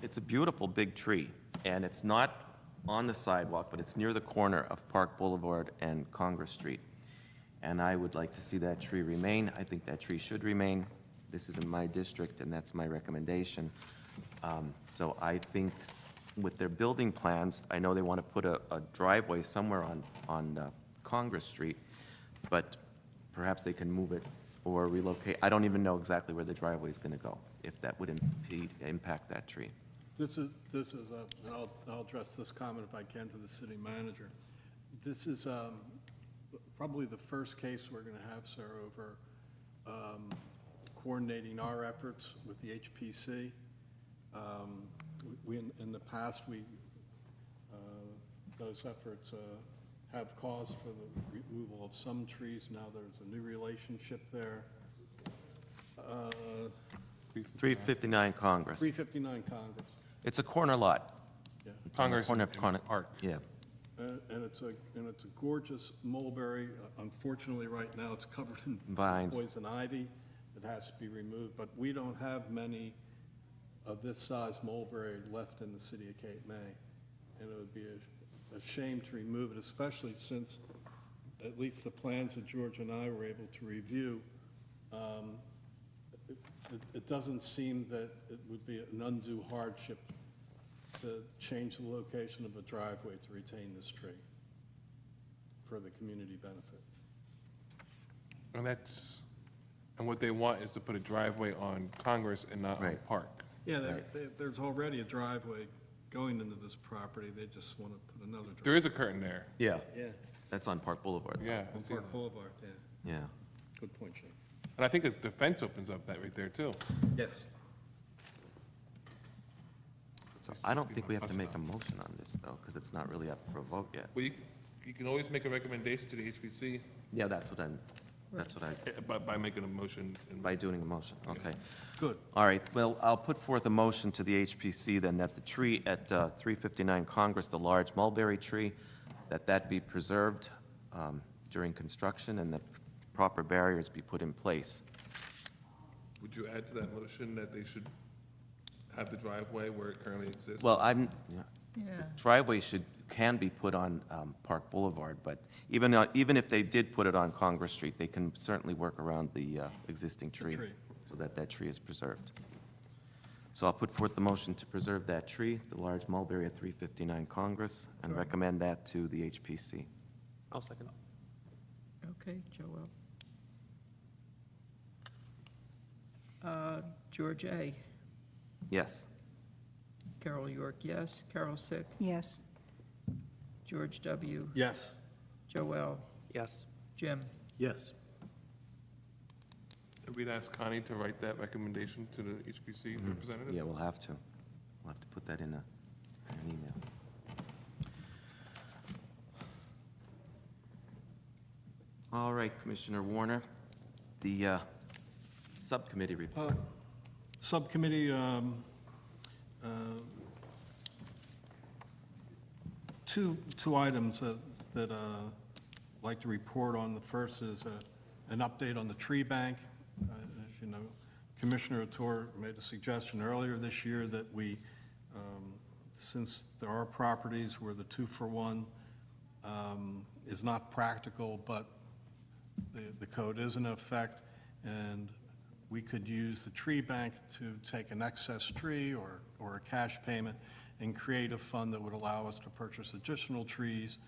It's a beautiful big tree, and it's not on the sidewalk, but it's near the corner of Park Boulevard and Congress Street. And I would like to see that tree remain. I think that tree should remain. This is in my district, and that's my recommendation. So I think with their building plans, I know they want to put a driveway somewhere on Congress Street, but perhaps they can move it or relocate. I don't even know exactly where the driveway is going to go, if that would impact that tree. This is, and I'll address this comment if I can to the city manager. This is probably the first case we're going to have, sir, over coordinating our efforts with the HPC. In the past, those efforts have caused for the removal of some trees. Now there's a new relationship there. 359 Congress. 359 Congress. It's a corner lot. Yeah. Congress Corner and of Con- Park. Yeah. And it's a gorgeous mulberry. Unfortunately, right now, it's covered in Vines. poison ivy. It has to be removed, but we don't have many of this size mulberry left in the city of Cape May. And it would be a shame to remove it, especially since at least the plans that George and I were able to review, it doesn't seem that it would be an undue hardship to change the location of a driveway to retain this tree for the community benefit. And what they want is to put a driveway on Congress and not on Right. Park. Yeah, there's already a driveway going into this property. They just want to put another There driveway. is a curtain there. Yeah. Yeah, That's on Park Boulevard. Yeah. I on see Park that. Boulevard, yeah. Yeah. Good point, Shane. And I think the fence opens up that right there, too. Yes. So I don't think we have to make a motion on this, though, because it's not really up for a vote yet. Well, you can always make a recommendation to the HPC Yeah, that's what by making a motion. by doing a motion, okay. Good. All right, well, I'll put forth a motion to the HPC then that the tree at 359 Congress, the large mulberry tree, that be preserved during construction and that proper barriers be put in place. Would you add to that motion that they should have the driveway where it currently exists? Well, Yeah. driveway can be put on Park Boulevard, but even if they did put it on Congress Street, they can certainly work around the existing tree tree. so that that tree is preserved. So I'll put forth the motion to preserve that tree, the large mulberry at 359 Congress, and recommend that to the HPC. I'll second. Okay, Joel. George A. Yes. Carol York, yes. Carol Sick. Yes. George W. Yes. Joel. Yes. Jim. Yes. We'd ask Connie to write that recommendation to the HPC representative? Yeah, we'll have to. We'll have to put that in an email. All right, Commissioner Warner, the subcommittee report. Subcommittee, two items that I'd like to report on. The first is an update on the tree bank. As you know, Commissioner Attore made a suggestion earlier this year that we, since there are properties where the 2-for-1 is not practical, but the code is in effect, and we could use the tree bank to take an excess tree or a cash payment and create a fund that would allow us to purchase additional trees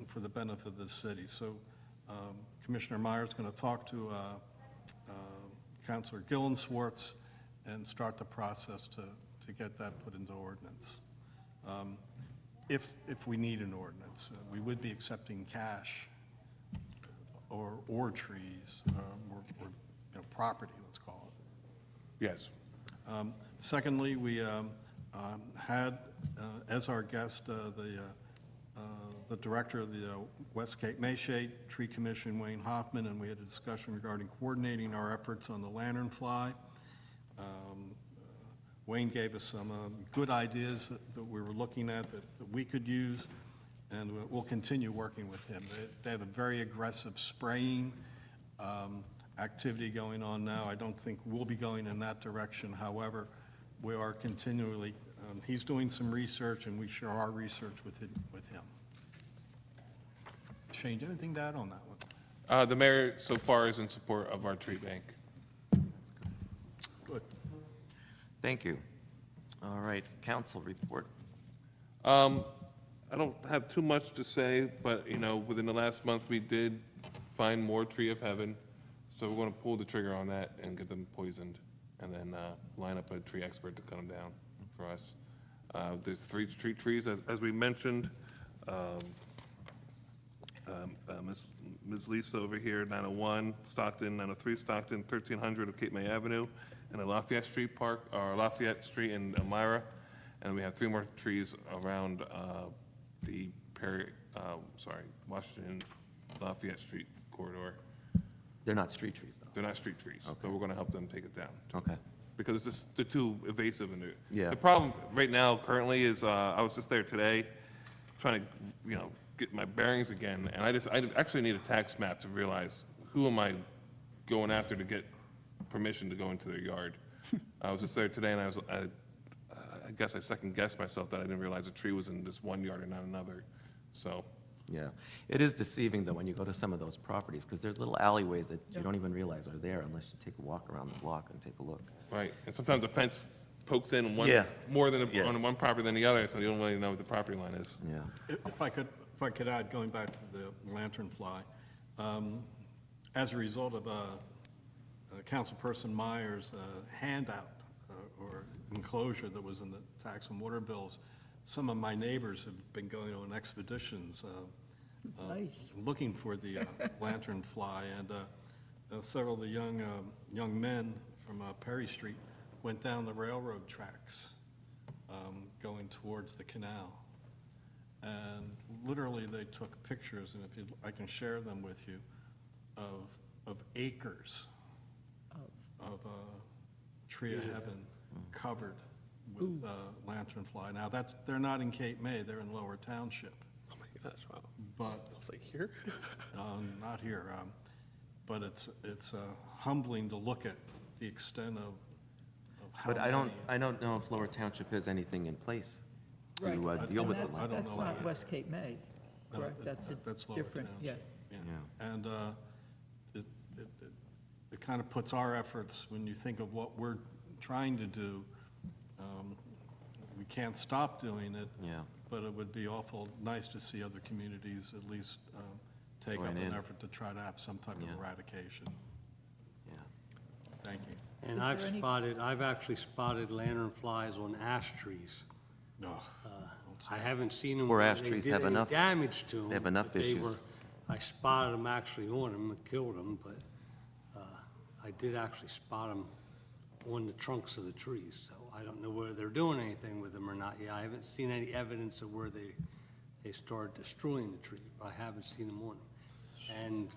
for the benefit of the city. So Commissioner Meyer's going to talk to Councilor Gillenswartz and start the process to get that put into ordinance. If we need an ordinance, we would be accepting cash or trees, or property, let's call it. Yes. Secondly, we had as our guest the director of the West Cape May Shade Tree Commission, Wayne Hoffman, and we had a discussion regarding coordinating our efforts on the lanternfly. Wayne gave us some good ideas that we were looking at that we could use, and we'll continue working with him. They have a very aggressive spraying activity going on now. I don't think we'll be going in that direction. However, we are continually He's doing some research, and we share our research with him. Shane, do you have anything to add on that one? The mayor so far is in support of our tree bank. Good. Thank you. All right, council report. I don't have too much to say, but, you know, within the last month, we did find more Tree of Heaven. So we're going to pull the trigger on that and get them poisoned, and then line up a tree expert to cut them down for us. There's 3 street trees, as we mentioned. Ms. Lisa over here, 901 Stockton, 903 Stockton, 1300 of Cape May Avenue, and the Lafayette Street Park, or Lafayette Street in Elmira. And we have 3 more trees around the Washington Lafayette Street corridor. They're not street trees, though. They're not street trees, so we're going to help them take it down. Okay. Because they're too evasive in there. Yeah. The problem right now currently is, I was just there today, trying to, you know, get my bearings again, and I actually need a tax map to realize who am I going after to get permission to go into their yard. I was just there today, and I guess I second-guessed myself that I didn't realize a tree was in this one yard and not another, so. Yeah. It is deceiving, though, when you go to some of those properties, because there's little alleyways that you don't even realize are there unless you take a walk around the block and take a look. Right, and sometimes the fence pokes in Yeah. more than Yeah. on one property than the other, so you don't really know what the property line is. Yeah. If I could add, going back to the lanternfly, as a result of Councilperson Myers' handout or enclosure that was in the tax and water bills, some of my neighbors have been going on expeditions Nice. looking for the lanternfly, and several of the young men from Perry Street went down the railroad tracks going towards the canal. And literally, they took pictures, and I can share them with you, of acres of Tree of Heaven covered with lanternfly. Now, they're not in Cape May, they're in Lower Township. Oh my gosh, wow. But, I was like, here? not here, but it's humbling to look at the extent of how But many. I don't know if Lower Township has anything in place to Right. deal And with the that's- I don't That's know not yet. West Cape May, No, correct? That's a That's Lower different, yeah. Township, yeah. Yeah. And it kind of puts our efforts, when you think of what we're trying to do, we can't stop doing it. Yeah. But it would be awful nice to see other communities at least take up Join an in. effort to try to have some type of Yeah. eradication. Yeah. Thank you. And Is there any- I've actually spotted lanternflies on ash trees. No. I haven't seen them. Or where ash they trees did have any enough- damage to them. they have enough but they issues. were- I spotted them actually on them and killed them, but I did actually spot them on the trunks of the trees. So I don't know whether they're doing anything with them or not yet. I haven't seen any evidence of where they started destroying the tree, but I haven't seen them on them. And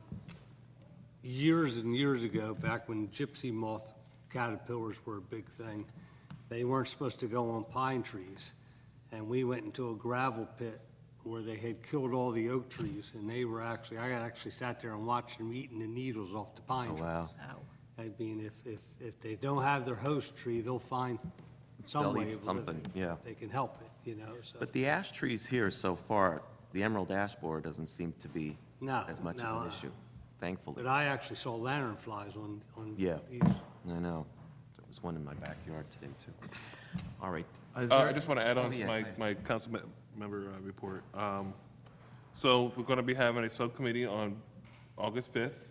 years and years ago, back when gypsy moth caterpillars were a big thing, they weren't supposed to go on pine trees. And we went into a gravel pit where they had killed all the oak trees, and they were actually, I actually sat there and watched them eating the needles off the pine Oh, trees. wow. Ow. I mean, if they don't have their host tree, they'll find some They'll way eat of something, living. yeah. They can help it, you know, so. But the ash trees here so far, the emerald ash borer doesn't seem to be No, as much of no, an issue, thankfully. But I actually saw lanternflies on Yeah. these. I know. There was one in my backyard today, too. All right. Is I there- just want to add on Oh, to yeah, my, go ahead. my council member report. So we're going to be having a subcommittee on August 5th.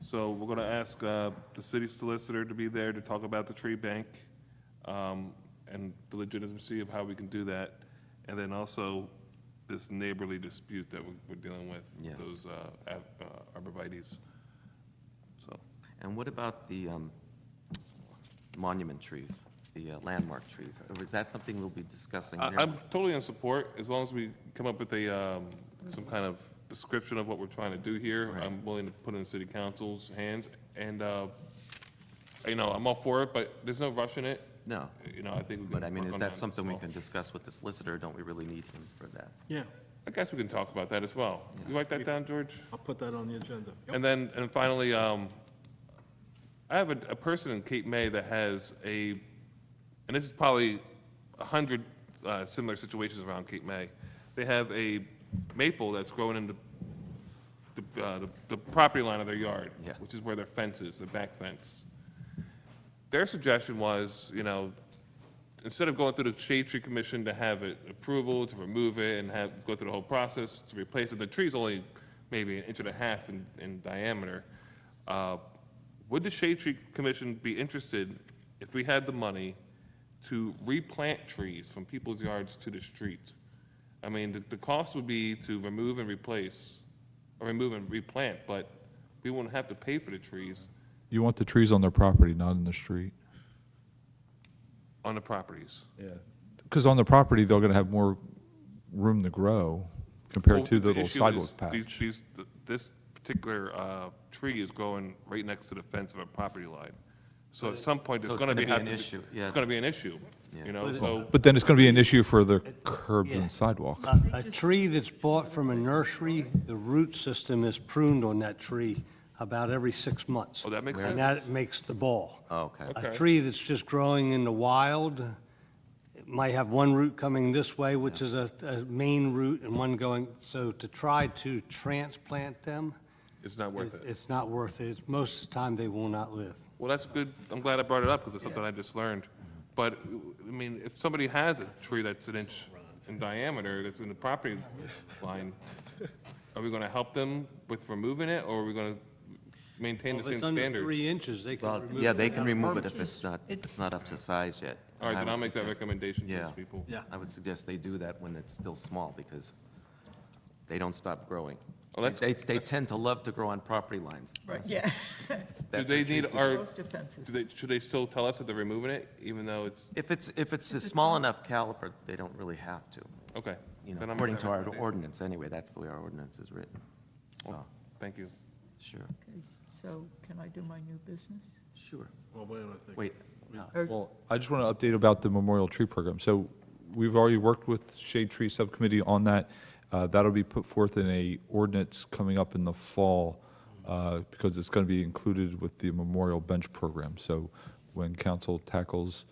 So we're going to ask the city solicitor to be there to talk about the tree bank and the legitimacy of how we can do that. And then also this neighborly dispute that we're dealing with, Yes. those arborvitaes. So. And what about the monument trees, the landmark trees? Is that something we'll be discussing here? I'm totally in support, as long as we come up with some kind of description of what we're trying to do here. Right. I'm willing to put it in city council's hands, and, I'm all for it, but there's no rush in it. No. I think we can. But I mean, work is on that this something we fall. can discuss with the solicitor? Don't we really need him for that? Yeah, I guess we can talk about that as well. You write that down, George? I'll put that on the agenda. Yep. And then, and finally, I have a person in Cape May that has and this is probably 100 similar situations around Cape May. They have a maple that's growing in the property line of their yard, Yeah. which is where their fence is, their back fence. Their suggestion was, instead of going through the Shade Tree Commission to have it approval, to remove it and go through the whole process to replace it, the tree's only maybe 1.5 inches in diameter. Would the Shade Tree Commission be interested, if we had the money, to replant trees from people's yards to the street? I mean, the cost would be to remove and replace, or remove and replant, but we wouldn't have to pay for the trees You want the trees on their property, not in the street. on the properties. Yeah. Because on the property, they're going to have more room to grow compared Well, to the little issue sidewalk is patch. This particular tree is growing right next to the fence of a property line. So at some point, so there's it's going to gonna be. be an issue, yeah. It's going to be an issue, so. But then it's going to be an issue for the curbs Yeah. and sidewalk. A tree that's bought from a nursery, the root system is pruned on that tree about every 6 months. Oh, that makes And sense. that makes the ball. Oh, okay. Okay. A tree that's just growing in the wild, it might have one root coming this way, which is a main root, and one going, so to try to transplant them, It's not worth it. it's not worth it. Most of the time, they will not live. Well, that's good. I'm glad I brought it up because it's something I just learned. But, I mean, if somebody has a tree that's 1 inch in diameter, that's in the property line, are we going to help them with removing it, or are we going to maintain the If same it's under standards? 3 inches, they can Well, remove it. yeah, they can without remove it permit. if it's not up to size yet. All right, I then would I'll make that suggest- recommendation to Yeah. those people. Yeah. I would suggest they do that when it's still small, because they don't stop growing. Oh, that's- They tend to love to grow on property lines. Right, yeah. Do That's they what trees need do. our, Most offenses. should they still tell us that they're removing it, even though it's, If it's a small enough caliper, they don't really have to. okay. You know, Then I'll make according that to our recommendation. ordinance, anyway, that's the way our ordinance is written. So, Thank you. sure, Okay, so can I do my new business? sure. Well, wait a minute. Wait, Well, I just want to update about the memorial tree program. So we've already worked with Shade Tree Subcommittee on that. That'll be put forth in a ordinance coming up in the fall, because it's going to be included with the memorial bench program. So when council tackles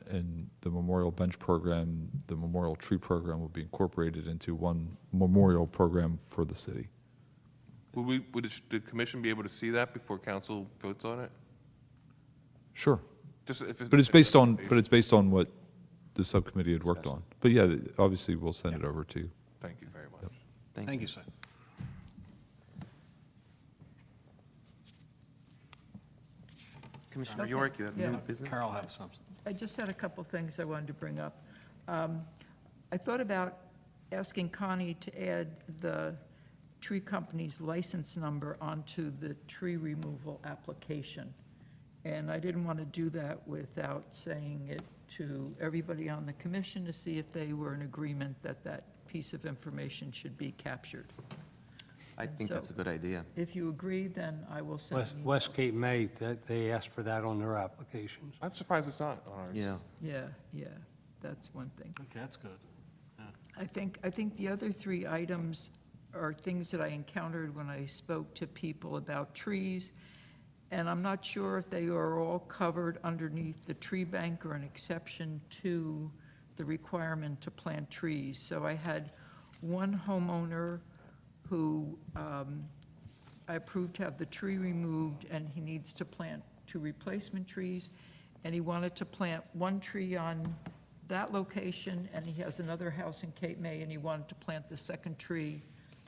in the memorial bench program, the memorial tree program will be incorporated into one memorial program for the city. Would the commission be able to see that before council votes on it? Sure. Just if But it's based on what the subcommittee had worked on. But yeah, obviously, we'll send it over to you. Thank you very much. Thank you, sir. Commissioner Okay, York, you have yeah. new business? Carol has something. I just had a couple things I wanted to bring up. I thought about asking Connie to add the tree company's license number onto the tree removal application. And I didn't want to do that without saying it to everybody on the commission to see if they were in agreement that that piece of information should be captured. I think So- that's a good idea. If you agree, then I will send an email. West Cape May, they asked for that on their applications. I'm surprised it's not on ours. Yeah. Yeah, that's one thing. Okay, that's good. I think the other three items are things that I encountered when I spoke to people about trees, and I'm not sure if they are all covered underneath the tree bank or an exception to the requirement to plant trees. So I had one homeowner who I approved to have the tree removed, and he needs to plant 2 replacement trees, and he wanted to plant 1 tree on that location, and he has another house in Cape May, and he wanted to plant the second tree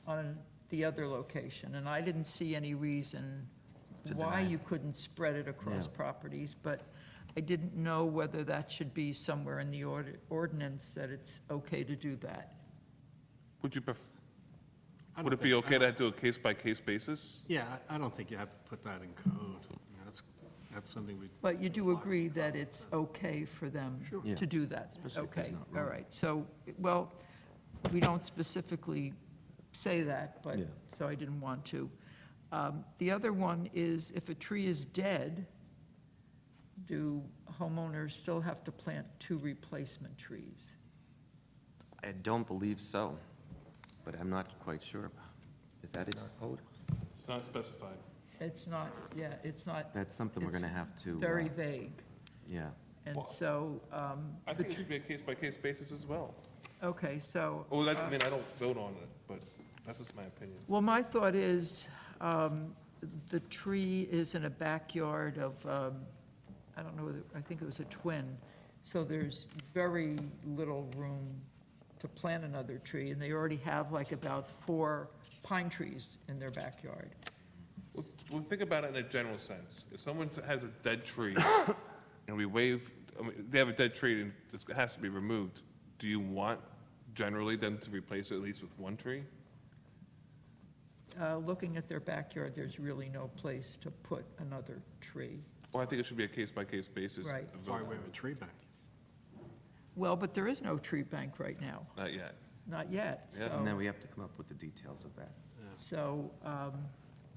on the other location. And I didn't see any reason To why deny it. you couldn't spread it across Yeah. properties, but I didn't know whether that should be somewhere in the ordinance that it's okay to do that. Would you, I would don't it be think- okay to do a case-by-case basis? Yeah, I don't think you have to put that in code. That's something we. But you do agree that it's okay for them Yeah. to do that? Especially if there's Okay, not all room. right. So, well, we don't specifically say that, but, Yeah. so I didn't want to. The other one is, if a tree is dead, do homeowners still have to plant 2 replacement trees? I don't believe so, but I'm not quite sure. Is that in our code? It's not specified. It's not, yeah, it's not. That's something we're it's going to have to. Very vague. Yeah. And so, I think it should be a case-by-case basis as well. okay, so. Oh, that, I mean, I don't vote on it, but that's just my opinion. Well, my thought is, the tree is in a backyard of, I don't know, I think it was a twin, so there's very little room to plant another tree, and they already have like about 4 pine trees in their backyard. Well, think about it in a general sense. If someone has a dead tree, and we waive, I mean, they have a dead tree and it has to be removed, do you want generally them to replace it at least with 1 tree? Looking at their backyard, there's really no place to put another tree. Well, I think it should be a case-by-case basis. Right. of Why vote. we have a tree bank? Well, but there is no tree bank right now, Not yet. not yet, Yeah. And then so, we have to come up with the details of that.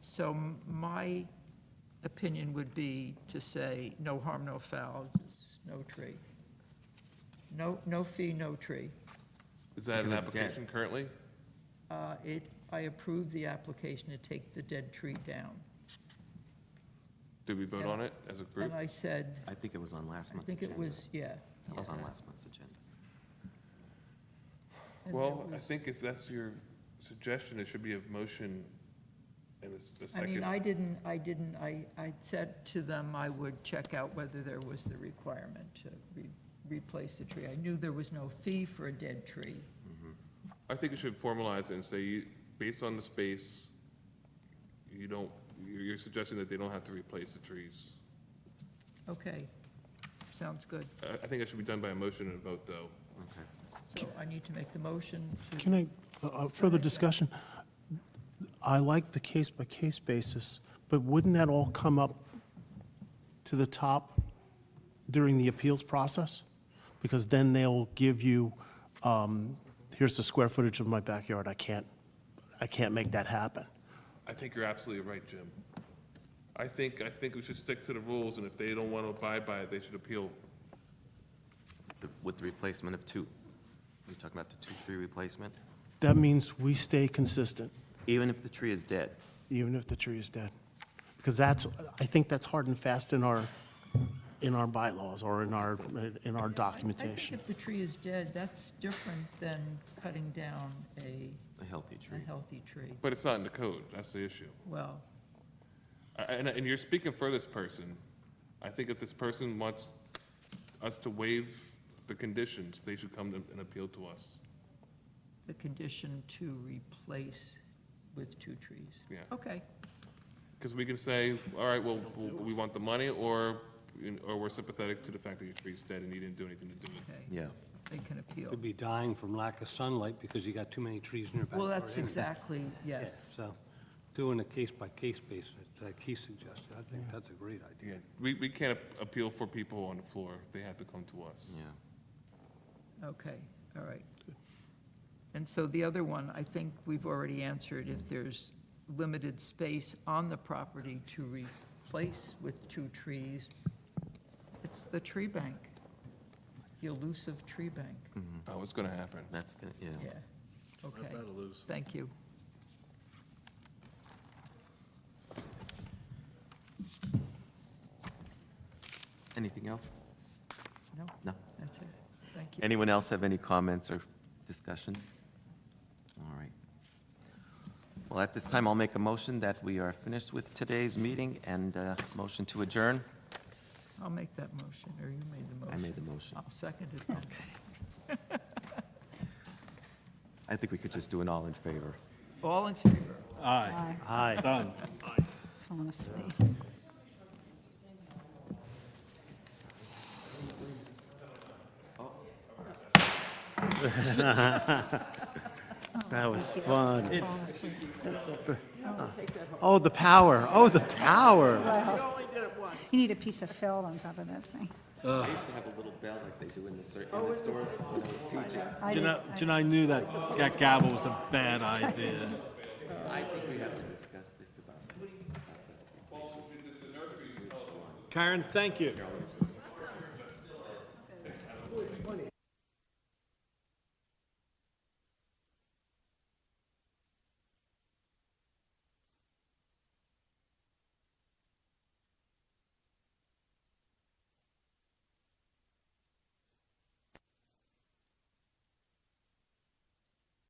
so my opinion would be to say, no harm, no foul, just no tree. No fee, no tree. Is that an Because it's dead. application currently? I approve the application to take the dead tree down. Did we vote on it as a group? And I said, I think it was on last I month's think agenda. it was, yeah. That was on yeah. last month's agenda. And Well, it I was- think if that's your suggestion, it should be a motion and a I second. mean, I said to them I would check out whether there was the requirement to replace the tree. I knew there was no fee for a dead tree. I think you should formalize it and say, based on the space, you're suggesting that they don't have to replace the trees. Okay, sounds good. I think that should be done by a motion and a vote, though. Okay. So I need to make the motion to. Can I, further discussion? I like the case-by-case basis, but wouldn't that all come up to the top during the appeals process? Because then they'll give you, here's the square footage of my backyard, I can't make that happen. I think you're absolutely right, Jim. I think we should stick to the rules, and if they don't want to abide by it, they should appeal. With the replacement of 2. You're talking about the 2-tree replacement? That means we stay consistent, Even if the tree is dead? even if the tree is dead. Because I think that's hard and fast in our bylaws or in our I documentation. think if the tree is dead, that's different than cutting down a A healthy tree. healthy tree. But it's not in the code, that's the issue. Well, And you're speaking for this person. I think if this person wants us to waive the conditions, they should come and appeal to us. the condition to replace with 2 trees. Yeah. Okay, Because we can say, all right, well, we want the money, or we're sympathetic to the fact that your tree's dead and you didn't do anything to do it. okay. Yeah. They can appeal. Could be dying from lack of sunlight because you got too many trees in your backyard. Well, that's anyway. exactly, yes. So, doing a case-by-case basis, like he suggested, I think that's a great idea. Yeah, we can't appeal for people on the floor. They have to come to us. Yeah. Okay, all right. And so the other one, I think we've already answered, if there's limited space on the property to replace with 2 trees, it's the tree bank, the elusive tree bank. Oh, it's going to happen. That's good, yeah. Yeah, okay. That'll lose. Thank you. Anything else? No, No. that's it. Thank you. Anyone else have any comments or discussion? All right. Well, at this time, I'll make a motion that we are finished with today's meeting and motion to adjourn. I'll make that motion, or you made the motion. I made the motion. I'll second it then. I think we could just do an all in favor. All in favor? Aye. Aye. Done. Falling asleep. That was fun. Falling asleep. Oh, the power, oh, the power. You need a piece of felt on top of that thing. I used to have a little bell like they do in the stores when I was teaching. I You know, did- I knew that gavel was a bad idea. I think we have to discuss this about. Karen, thank you.